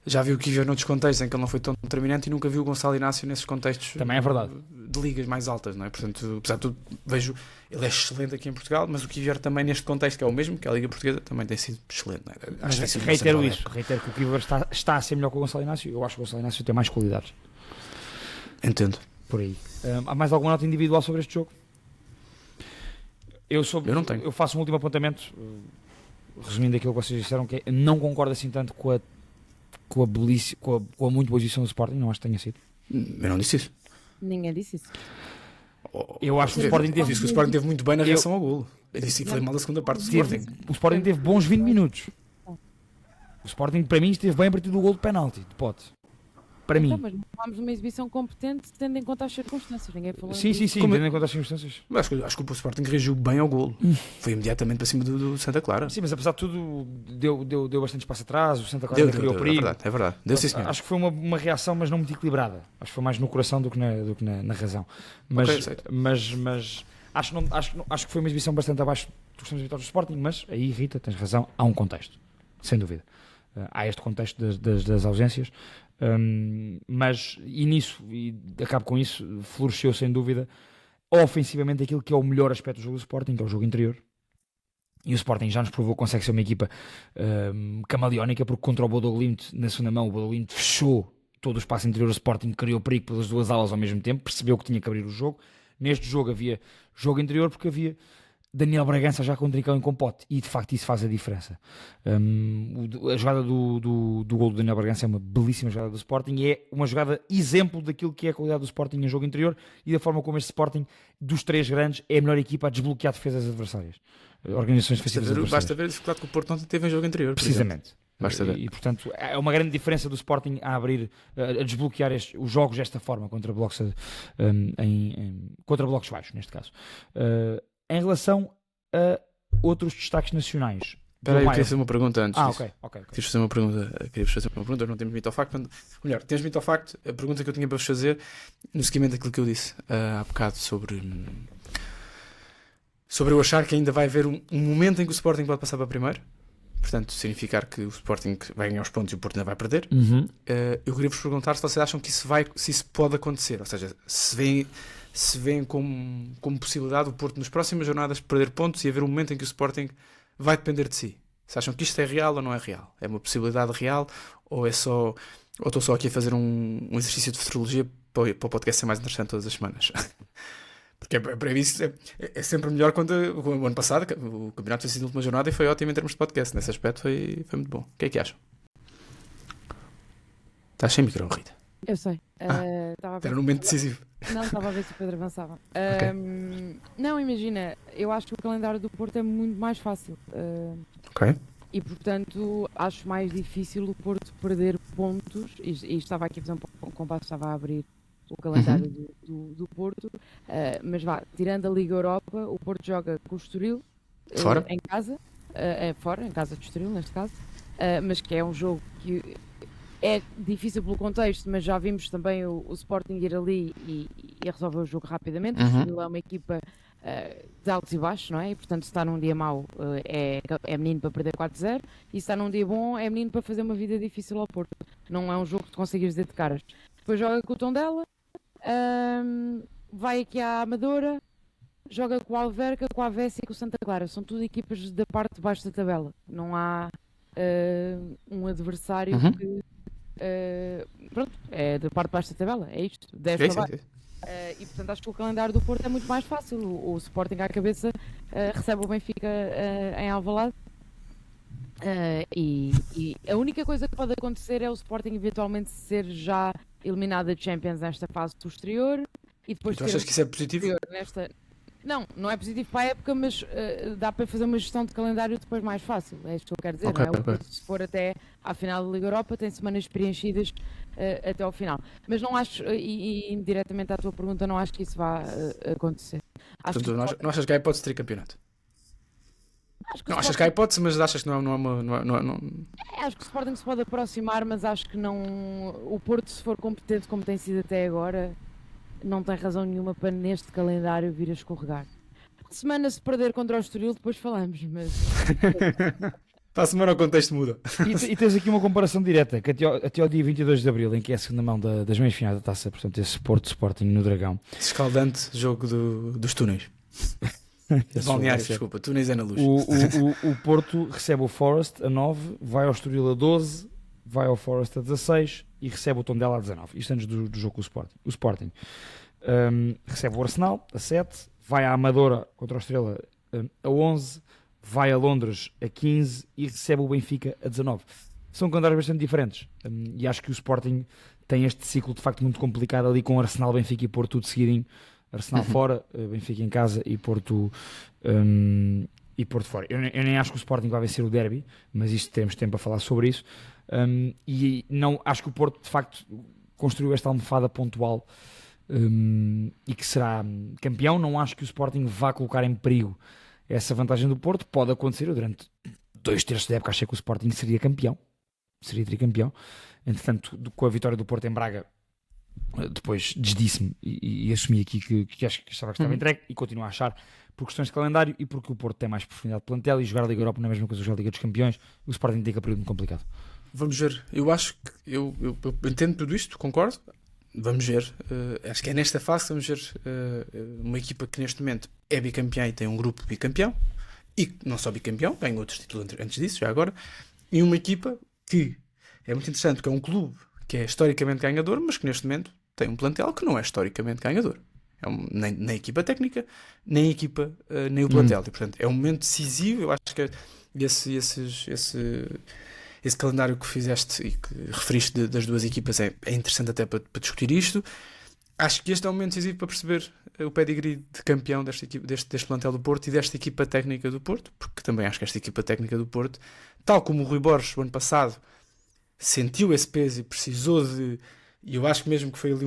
Já vi o Kivior noutros contextos em que ele não foi tão determinante e nunca vi o Gonçalo Inácio nesses contextos Também é verdade. de ligas mais altas, não é? Portanto, apesar de tudo, vejo... Ele é excelente aqui em Portugal, mas o Kivior também neste contexto, que é o mesmo, que é a Liga Portuguesa, também tem sido excelente, não é? Acho que Mas tem sido reitero sempre isso. Reitero que o Kivior está a ser melhor que o Gonçalo Inácio. Eu acho que o Gonçalo Inácio tem mais qualidades. Entendo. Por aí. Há mais alguma nota individual sobre este jogo? Eu não tenho. Eu faço um último apontamento, resumindo aquilo que vocês disseram, que é, não concordo assim tanto com a muito boa posição do Sporting, não acho que tenha sido. Eu não disse isso. Ninguém disse isso. Eu acho que o Sporting teve... Disse que o Sporting teve muito bem na reação ao golo. Eu disse que foi mal da segunda parte do Sporting. O Sporting teve bons 20 minutos. O Sporting, para mim, esteve bem a partir do golo de penalti, de pote. Para Então, mim. mas não falámos de uma exibição competente tendo em conta as circunstâncias. Ninguém falou Sim, disso. tendo em conta as circunstâncias. Mas acho que o Sporting reagiu bem ao golo. Foi imediatamente para cima do Santa Clara. Sim, mas apesar de tudo, deu bastante espaço atrás, o Santa Clara ainda criou perigo. É verdade. Deu sim, senhor. Acho que foi uma reação, mas não muito equilibrada. Acho que foi mais no coração do que na razão. Mas, Ok, aceito. mas acho que foi uma exibição bastante abaixo dos costumes habituais do Sporting, mas aí, Rita, tens razão, há um contexto, sem dúvida. Há este contexto das ausências, mas e acabo com isso, floresceu sem dúvida ofensivamente aquilo que é o melhor aspecto do jogo do Sporting, que é o jogo interior. E o Sporting já nos provou que consegue ser uma equipa camaleónica, porque contra o Bodo Glimt, na segunda mão, o Bodo Glimt fechou todo o espaço interior, o Sporting criou perigo pelas duas alas ao mesmo tempo, percebeu que tinha que abrir o jogo. Neste jogo havia jogo interior porque havia Daniel Bragança já com Trincão em compote, e de facto isso faz a diferença. A jogada do gol do Daniel Bragança é uma belíssima jogada do Sporting e é uma jogada exemplo daquilo que é a qualidade do Sporting em jogo interior e da forma como este Sporting, dos três grandes, é a melhor equipa a desbloquear defesas adversárias, organizações defensivas adversárias. Basta ver a dificuldade que o Porto ontem teve em jogo anterior. Precisamente. Basta ver. E portanto é uma grande diferença do Sporting a abrir, a desbloquear os jogos desta forma contra blocos, contra blocos baixos, neste caso. Em relação a outros destaques nacionais. Espera aí, eu queria fazer uma pergunta antes disso. Ok. Queria fazer uma pergunta, não temos muito ao facto. Melhor, temos muito ao facto. A pergunta que eu tinha para vos fazer, no seguimento daquilo que eu disse há bocado sobre eu achar que ainda vai haver um momento em que o Sporting pode passar para primeiro. Portanto, significar que o Sporting vai ganhar os pontos e o Porto ainda vai perder. Eu queria vos perguntar se vocês acham que se isso pode acontecer. Ou seja, se veem como possibilidade o Porto nas próximas jornadas perder pontos e haver um momento em que o Sporting vai depender de si. Se acham que isto é real ou não é real? É uma possibilidade real ou estou só aqui a fazer um exercício de futurologia para o podcast ser mais interessante todas as semanas? Porque para mim é sempre melhor quando o ano passado o campeonato foi sido a última jornada e foi ótimo em termos de podcast. Nesse aspecto foi muito bom. O que é que acham? Estás sem micro, Rita. Eu sei. Era no momento decisivo. Não, estava a ver se o Pedro avançava. Não, imagina, eu acho que o calendário do Porto é muito mais fácil. Ok. E, portanto, acho mais difícil o Porto perder pontos. E estava aqui a fazer um compasso, estava a abrir o calendário do Porto. Mas tirando a Liga Europa, o Porto joga com o Estoril. Fora? Em casa. Fora, em casa do Estoril, neste caso. Mas que é um jogo que é difícil pelo contexto, mas já vimos também o Sporting ir ali e resolver o jogo rapidamente. O Estoril é uma equipa de altos e baixos, não é? E portanto, se está num dia mau, é menino para perder 4-0, e se está num dia bom, é menino para fazer uma vida difícil ao Porto. Não é um jogo que tu conseguires dizer de caras. Depois joga com o Tondela, vai aqui à Amadora, joga com o Alverca, com a Avésia e com o Santa Clara. São tudo equipas da parte de baixo da tabela. Não há um adversário que pronto, é da parte de baixo da tabela. É isto, 10 para baixo. E portanto acho que o calendário do Porto é muito mais fácil. O Sporting à cabeça recebe o Benfica em Alvalade. E a única coisa que pode acontecer é o Sporting eventualmente ser já eliminado da Champions nesta fase posterior e depois Tu achas que isso é positivo? Não é positivo para a época, mas dá para fazer uma gestão de calendário depois mais fácil. É isto que eu quero dizer, Ok, não é? ok. Se for até à final da Liga Europa, tem semanas preenchidas até ao final. Mas não acho, e indiretamente à tua pergunta, não acho que isso vá acontecer. Acho Portanto, que não achas que há hipótese de ter campeonato? acho que o Não achas Sporting- que há hipótese, mas achas que não é uma. Não. Acho que o Sporting se pode aproximar, mas acho que não. O Porto, se for competente como tem sido até agora, não tem razão nenhuma para neste calendário vir a escorregar. Semana se perder contra o Estoril, depois falamos, mas Para a semana o contexto muda. E tens aqui uma comparação direta, que até ao dia 22 de Abril, em que é a segunda mão das meias finais da Taça, portanto, esse Porto Sporting no Dragão. Escaldante jogo dos túneis. Balneários, desculpa. Túneis é na luz. O Porto recebe o Forest a 9, vai ao Estoril a 12, vai ao Forest a 16 e recebe o Tondela a 19. Isto antes do jogo com o Sporting. Recebe o Arsenal a 7, vai à Amadora contra o Estrela a 11, vai a Londres a 15 e recebe o Benfica a 19. São calendários bastante diferentes e acho que o Sporting tem este ciclo de facto muito complicado ali com Arsenal, Benfica e Porto tudo seguidinho. Arsenal fora, Benfica em casa e Porto fora. Eu nem acho que o Sporting vai vencer o derby, mas isto temos tempo a falar sobre isso. E não acho que o Porto de facto construiu esta almofada pontual e que será campeão. Não acho que o Sporting vá colocar em perigo essa vantagem do Porto. Pode acontecer. Eu durante 2/3 da época achei que o Sporting seria campeão, seria tricampeão. Entretanto, com a vitória do Porto em Braga, depois desdisse-me e assumi aqui que acho que estava entregue e continuo a achar, por questões de calendário e porque o Porto tem mais profundidade de plantel e jogar a Liga Europa não é a mesma coisa que jogar a Liga dos Campeões. O Sporting tem que período muito complicado. Vamos ver. Eu acho que eu entendo tudo isto, concordo. Vamos ver. Acho que é nesta fase que vamos ver uma equipa que neste momento é bicampeã e tem um grupo bicampeão e não só bicampeão, ganhou outros títulos antes disso, já agora, e uma equipa que é muito interessante, que é um clube que é historicamente ganhador, mas que neste momento tem um plantel que não é historicamente ganhador. Nem a equipa técnica, nem a equipa, nem o plantel. E, portanto, é um momento decisivo. Eu acho que esse calendário que fizeste e que referiste das duas equipas é interessante até para discutir isto. Acho que este é um momento decisivo para perceber o pedigree de campeão desta equipa, deste plantel do Porto e desta equipa técnica do Porto, porque também acho que esta equipa técnica do Porto, tal como o Rui Borges, o ano passado, sentiu esse peso e precisou de... E eu acho que mesmo que foi ali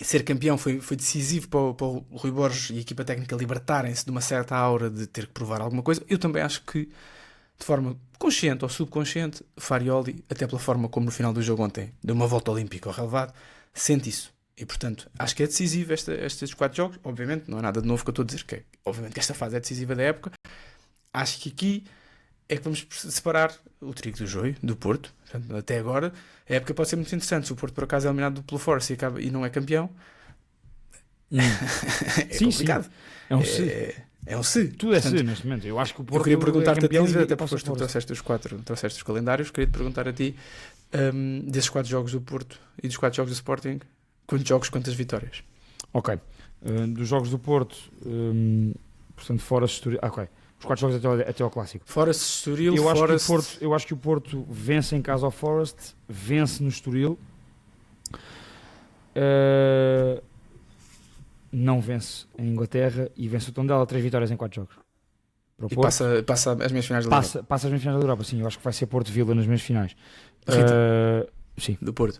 ser campeão foi decisivo para o Rui Borges e a equipa técnica libertarem-se de uma certa aura de ter que provar alguma coisa. Eu também acho que, de forma consciente ou subconsciente, Farioli, até pela forma como no final do jogo ontem deu uma volta olímpica ao relevado, sente isso. E, portanto, acho que é decisivo estes 4 jogos. Obviamente, não é nada de novo que eu estou a dizer, que obviamente que esta fase é decisiva da época. Acho que aqui é que vamos separar o trigo do joio, do Porto. Portanto, até agora, a época pode ser muito interessante. Se o Porto, por acaso, é eliminado pelo Force e não é campeão, é Sim, complicado. sim. É um se. É um se. Tudo é Portanto, se neste momento. Eu acho que o Porto eu queria perguntar-te a ti, campeão e até passa porque tu fora. trouxeste os calendários, queria-te perguntar a ti, desses 4 jogos do Porto e dos 4 jogos do Sporting, quantos jogos, quantas vitórias? Ok. Dos jogos do Porto, portanto, fora Estoril. Ok. Os 4 jogos até ao clássico. Forest, Estoril, Eu Forest... acho que o Porto vence em casa ao Forest, vence no Estoril, não vence em Inglaterra e vence o Tondela. 3 vitórias em 4 jogos. Para o E Porto. passa as meias finais da Liga. Passa as meias finais da Europa, sim. Eu acho que vai ser Porto Vila nas meias finais. Rita. Sim. Do Porto.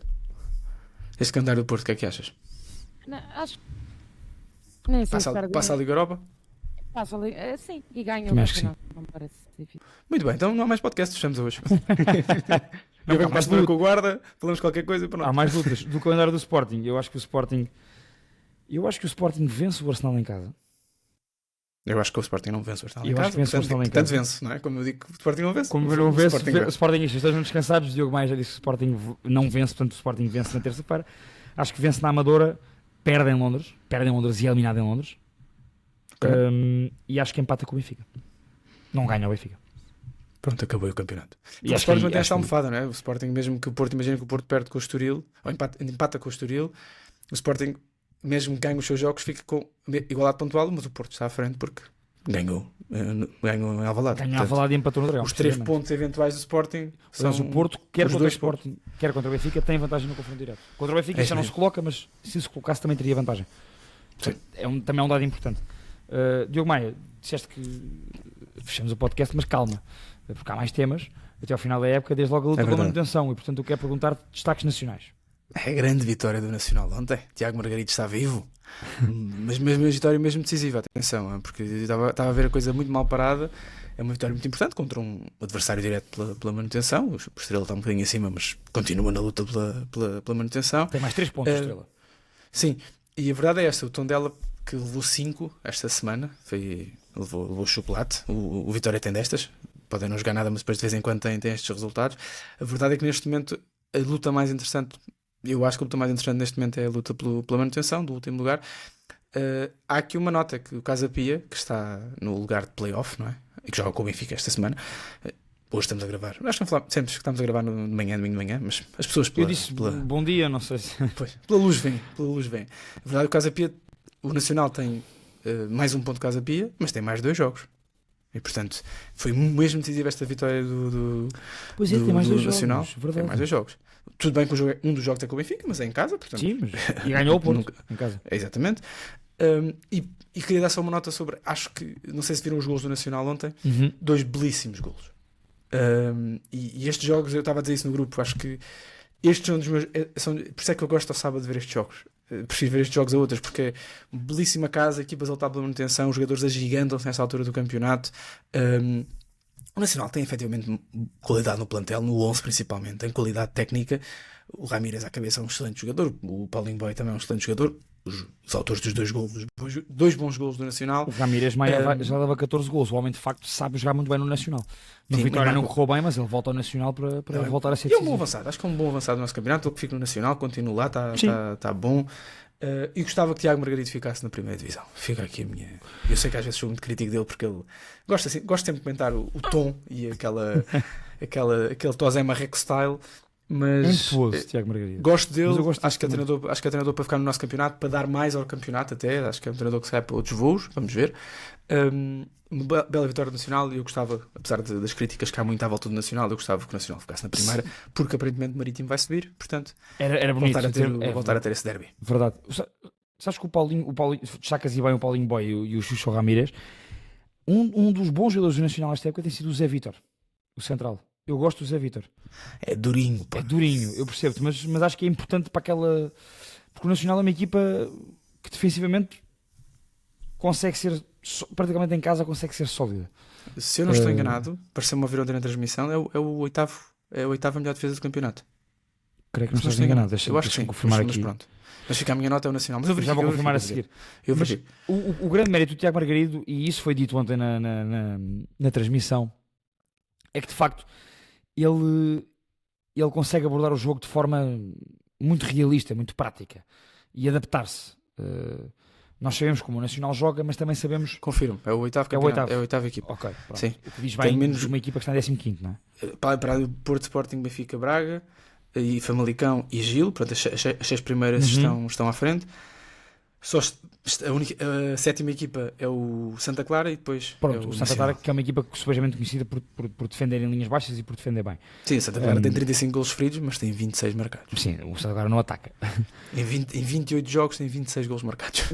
Este calendário do Porto, o que é que achas? não, acho que nem sei se Passa a Liga Europa? Passa ali, sim, e ganha Também o acho que campeonato, não me parece difícil. Muito bem, então não há mais podcasts, fechamos hoje. Não, Eu venho há para a mais semana com o guarda, falamos qualquer coisa e Há pronto. mais lutas. Do calendário do Sporting, eu acho que o Sporting vence o Arsenal em casa. Eu acho que o Sporting não vence o Arsenal em Eu acho casa. que vence o Arsenal em Portanto, casa. vence, não é? Como eu digo que o Sporting não vence. Como não vence, Sporting o Sporting estejam descansados. Diogo Maia já disse que o Sporting não vence, portanto o Sporting vence na terça-feira. Acho que vence na Amadora, perde em Londres e é eliminado em Londres. E acho que empata com o Benfica. Não ganha o Benfica. Pronto, acabou o campeonato. E o acho Sporting que- mantém acho esta que- almofada, não é? O Sporting, mesmo que o Porto, imagina que o Porto perde com o Estoril, ou empata com o Estoril, o Sporting, mesmo que ganhe os seus jogos, fica com igualdade pontual, mas o Porto está à frente porque ganhou em Alvalade. Ganha a Portanto, Alvalade e empatou no Dragão. os 3 precisamente. pontos eventuais do Sporting são Mas o Porto, quer os contra o dois Sporting, quer contra o Benfica, tem vantagem no confronto direto. Contra o Benfica É já não isso se coloca, mas se colocasse também teria vantagem. Portanto, também é um dado importante. Diogo Maia, disseste que fechamos o podcast, mas calma, porque há mais temas até ao final da época, desde logo a luta pela verdade. manutenção, e portanto eu quero perguntar destaques nacionais. É a grande vitória do Nacional ontem. Tiago Margarido está vivo, mas mesmo uma vitória mesmo decisiva, atenção, porque estava a ver a coisa muito mal parada. É uma vitória muito importante contra um adversário direto pela manutenção. O Estrela está um bocadinho acima, mas continua na luta pela manutenção. Tem mais 3 pontos, Estrela. Sim, e a verdade é esta: o Tondela, que levou 5 esta semana, levou chocolate. O Vitória tem destas, podem não jogar nada, mas depois de vez em quando tem estes resultados. A verdade é que neste momento a luta mais interessante, eu acho que a luta mais interessante neste momento é a luta pela manutenção do último lugar. Há aqui uma nota que o Casa Pia, que está no lugar de play-off, não é? E que joga com o Benfica esta semana. Hoje estamos a gravar, acho que não falamos, sempre que estamos a gravar no domingo de manhã, mas as pessoas Eu disse bom dia, não sei se... pela luz vem. A verdade é que o Casa Pia, o Nacional tem mais um ponto de Casa Pia, mas tem mais 2 jogos. E portanto, foi mesmo decisiva esta vitória do Pois é, tem mais 2 Nacional. jogos, verdade. Tem mais 2 jogos. Tudo bem que um dos jogos é com o Benfica, mas é em casa, portanto. Sim, mas... e ganhou o Porto, em casa. Exatamente. E queria dar só uma nota sobre, acho que, não sei se viram os golos do Nacional ontem, 2 belíssimos golos. E estes jogos, eu estava a dizer isso no grupo, acho que estes são dos meus, por isso é que eu gosto ao sábado de ver estes jogos. Prefiro ver estes jogos a outros, porque é uma belíssima casa, equipas a lutar pela manutenção, os jogadores agigantam-se nessa altura do campeonato. O Nacional tem efetivamente qualidade no plantel, no 11 principalmente, tem qualidade técnica. O Ramírez à cabeça é um excelente jogador, o Paulinho Boy também é um excelente jogador. Os autores dos 2 golos, 2 bons golos do Nacional. O Ramírez Maia já leva 14 golos. O homem de facto sabe jogar muito bem no Nacional. No Sim, Vitória mas não correu bem, mas ele volta ao Nacional para voltar a ser E é um decisivo. bom avançado, acho que é um bom avançado no nosso campeonato. Ele que fica no Nacional, continua lá, está bom. E gostava que Tiago Margarido ficasse na primeira divisão. Fica aqui a minha. Eu sei que às vezes sou muito crítico dele, porque ele gosta sempre de comentar o tom e aquele Tosé Marreco style. Mas Impulso, Tiago Margarido. gosto dele, Mas eu gosto acho que é treinador para ficar no nosso campeonato, para dar mais ao campeonato até, acho que é um treinador que sai para outros voos, vamos ver. Uma bela vitória do Nacional, e eu gostava, apesar das críticas que há muito à volta do Nacional, eu gostava que o Nacional ficasse na primeira, porque aparentemente o Marítimo vai subir, portanto Era bonito voltar a ter esse derby. Verdade. Sabes que o Paulinho destacas e bem o Paulinho Boy e o Xuxo Ramírez. Um dos bons jogadores do Nacional nesta época tem sido o Zé Vítor, o central. Eu gosto do Zé Vítor. É durinho, pá. É durinho, eu percebo-te, mas acho que é importante para aquela... Porque o Nacional é uma equipa que defensivamente consegue ser, praticamente em casa, consegue ser sólida. Se eu não estou enganado, pareceu-me ouvir ontem na transmissão, é a oitava melhor defesa do campeonato. Creio que não Se estou enganado. eu acho que sim, confirmar mas aqui. pronto. Mas fica a minha nota é o Nacional. Mas eu Já vou confirmar a seguir. Mas o grande mérito do Tiago Margarido, e isso foi dito ontem na transmissão, é que de facto ele consegue abordar o jogo de forma muito realista, muito prática e adaptar-se. Nós sabemos como o Nacional joga, mas também sabemos... Confirmo, é o oitavo campeonato, é a oitava equipa. Ok, pronto. Sim. O que diz Tem bem menos... de uma equipa que está em 15º, não é? Para o Porto, Sporting, Benfica, Braga e Famalicão e Gil, pronto, as 6 primeiras estão à frente. Só a 7ª equipa é o Santa Clara e depois pronto, é o Santa Nacional. Clara, que é uma equipa que supostamente conhecida por defender em linhas baixas e por defender bem. Sim, Santa Clara tem 35 golos sofridos, mas tem 26 marcados. Sim, o Santa Clara não ataca. Em 28 jogos tem 26 golos marcados.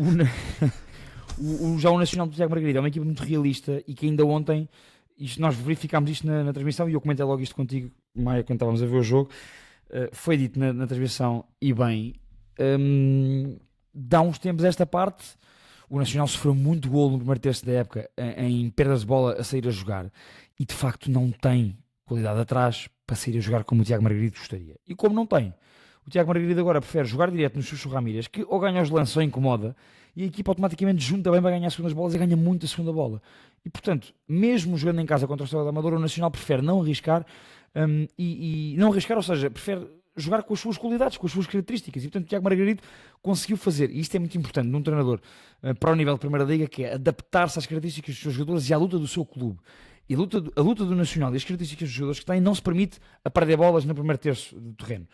Já o Nacional do Tiago Margarido é uma equipa muito realista e que ainda ontem, nós verificámos isto na transmissão e eu comentei logo isto contigo, Maia, quando estávamos a ver o jogo. Foi dito na transmissão e bem, dá uns tempos esta parte, o Nacional sofreu muito golo no primeiro terço da época em perdas de bola a sair a jogar e de facto não tem qualidade atrás para sair a jogar como o Tiago Margarido gostaria. E como não tem, o Tiago Margarido agora prefere jogar direto no Xuxo Ramírez, que ou ganha os lances ou incomoda, e a equipa automaticamente junta bem para ganhar as segundas bolas e ganha muito a segunda bola. E portanto, mesmo jogando em casa contra o Estrela da Amadora, o Nacional prefere não arriscar, e não arriscar, ou seja, prefere jogar com as suas qualidades, com as suas características. E portanto, o Tiago Margarido conseguiu fazer, e isto é muito importante num treinador para o nível de Primeira Liga, que é adaptar-se às características dos seus jogadores e à luta do seu clube. E a luta do Nacional e as características dos jogadores que têm não se permite a perder bolas no primeiro terço do terreno.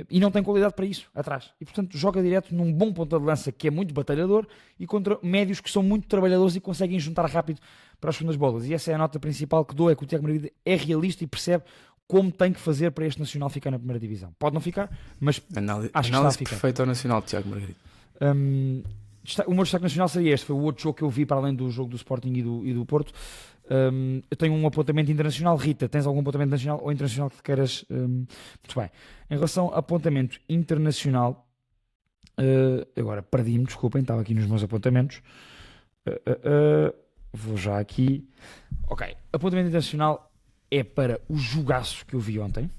E não tem qualidade para isso, atrás. E portanto joga direto num bom ponta de lança que é muito batalhador e contra médios que são muito trabalhadores e conseguem juntar rápido para as segundas bolas. E essa é a nota principal que dou, é que o Tiago Margarido é realista e percebe como tem que fazer para este Nacional ficar na primeira divisão. Pode não ficar, mas acho que está a ficar. Perfeita ao Nacional, Tiago Margarido. O meu destaque nacional seria este. Foi o outro jogo que eu vi para além do jogo do Sporting e do Porto. Eu tenho um apontamento internacional. Rita, tens algum apontamento nacional ou internacional que queiras? Muito bem. Em relação a apontamento internacional, agora perdi-me, desculpem, estava aqui nos meus apontamentos. Vou já aqui. Ok, apontamento internacional é para o jogaço que eu vi ontem.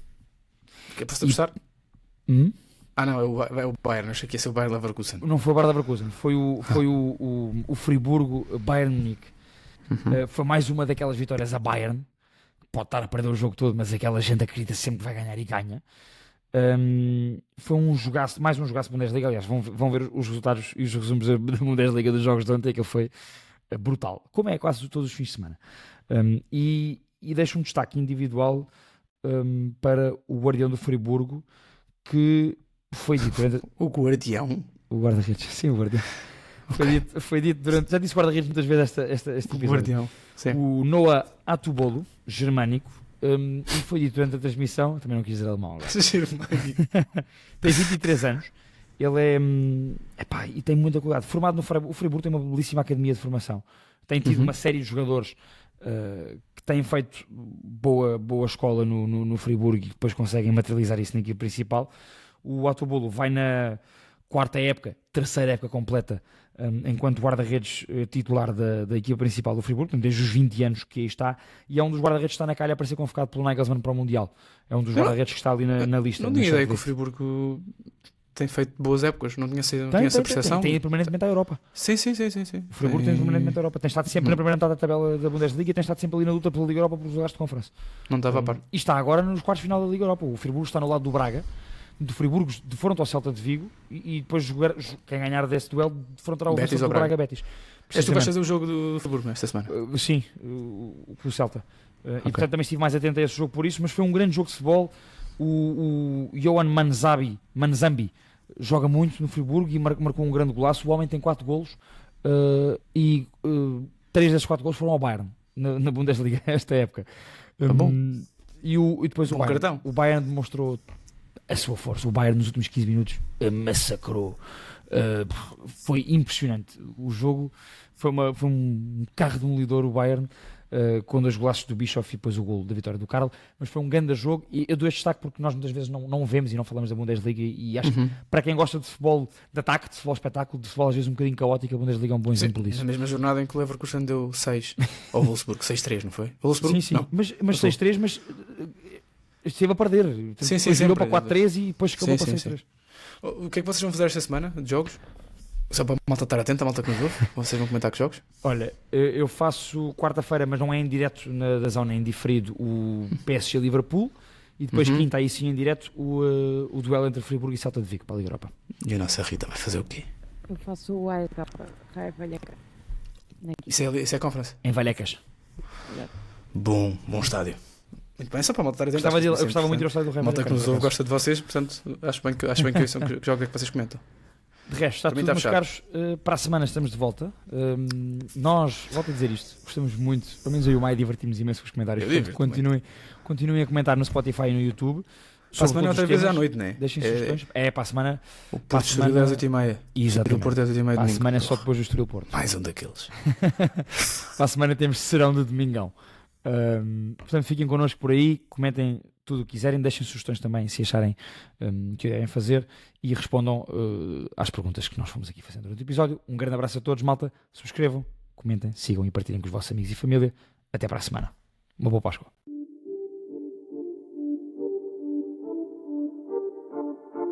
Que é para se apostar? Ah não, é o Bayern, achei que ia ser o Bayern Leverkusen. Não foi o Bayern Leverkusen, foi o Friburgo Bayern Munique. Foi mais uma daquelas vitórias a Bayern. Pode estar a perder o jogo todo, mas aquela gente acredita sempre que vai ganhar e ganha. Foi um jogaço, mais um jogaço da Bundesliga. Aliás, vão ver os resultados e os resumos da Bundesliga dos jogos de ontem, que foi brutal, como é quase todos os fins de semana. E deixo um destaque individual para o guardião do Friburgo, que foi dito durante... O guardião? O guarda-redes, sim, o guardião. Foi dito durante... Já disse guarda-redes muitas vezes este episódio. O guardião, sim. O Noah Atubolo, germânico, e foi dito durante a transmissão, também não quis dizer alemão agora. Germânico. Tem 23 anos. Ele é... e tem muita qualidade. Formado no Friburgo. O Friburgo tem uma belíssima academia de formação. Tem tido uma série de jogadores que têm feito boa escola no Friburgo e depois conseguem materializar isso na equipe principal. O Atubolo vai na terceira época completa enquanto guarda-redes titular da equipa principal do Friburgo, desde os 20 anos que aí está, e é um dos guarda-redes que está na calha para ser convocado pelo Nagelsmann para o Mundial. É um dos guarda-redes que está ali na lista. Não tinha ideia que o Friburgo tem feito boas épocas, não tinha essa percepção. Tem permanentemente à Europa. Sim. O Friburgo tem permanentemente à Europa. Tem estado sempre na primeira metade da tabela da Bundesliga e tem estado sempre ali na luta pela Liga Europa pelos lugares de conferência. Não estava a par. E está agora nos quartos de final da Liga Europa. O Friburgo está no lado do Braga, do Friburgo de frente ao Celta de Vigo, e depois quem ganhar desse duelo defrontará o Betis do Braga Betis. És tu vais fazer o jogo do Friburgo esta semana? Sim, o Celta. E portanto também estive mais atento a esse jogo por isso, mas foi um grande jogo de futebol. O Johan Manzambi joga muito no Friburgo e marcou um grande golaço. O homem tem 4 golos e 3 desses 4 golos foram ao Bayern na Bundesliga esta época. Bom. E depois o Bayern demonstrou a sua força. O Bayern nos últimos 15 minutos massacrou. Foi impressionante. O jogo foi um carro demolidor, o Bayern, com 2 golaços do Bischoff e depois o golo da vitória do Karl, mas foi um grande jogo. E eu dou este destaque porque nós muitas vezes não vemos e não falamos da Bundesliga, e acho que para quem gosta de futebol de ataque, de futebol espetáculo, de futebol às vezes um bocadinho caótico, a Bundesliga é um bom exemplo disso. Na mesma jornada em que o Leverkusen deu 6 ao Wolfsburg, 6-3, não foi? Wolfsburg? Sim, não. mas 6-3, mas esteve a perder. Sim, virou para 4-3 e depois acabou para 6-3. O que é que vocês vão fazer esta semana de jogos? Só para a malta estar atenta, a malta que nos ouve, vocês vão comentar que jogos? Olha, eu faço quarta-feira, mas não é em direto da zona, é em diferido, o PSG Liverpool, e depois quinta, aí sim em direto, o duelo entre Friburgo e Celta de Vigo para a Liga Europa. E a nossa Rita vai fazer o quê? Eu faço o AEK, Vallecas. Isso é a conferência? Em Vallecas. Bom estádio. Muito bem, só para a malta estar atenta. Eu gostava muito do estádio do Real. A malta que nos ouve gosta de vocês, portanto, acho bem que são que jogos é que vocês comentam. De resto, está tudo, meus caros. Para a semana estamos de volta. Nós, volto a dizer isto, gostamos muito, pelo menos eu e o Maia divertimos imenso com os comentários. Portanto, continuem a comentar no Spotify e no YouTube. Para a semana outra vez à noite, não é? Deixem sugestões. Para a semana. O Porto Estoril às 8h30. Exatamente. O Porto às 8h30 para a semana é só depois do Estoril Porto. Mais um daqueles. Para a semana temos serão de domingão. Portanto, fiquem connosco por aí, comentem tudo o que quiserem, deixem sugestões também se acharem que devem fazer, e respondam às perguntas que nós fomos aqui fazendo durante o episódio. Um grande abraço a todos, malta. Subscrevam, comentem, sigam e partilhem com os vossos amigos e família. Até para a semana. Uma boa Páscoa.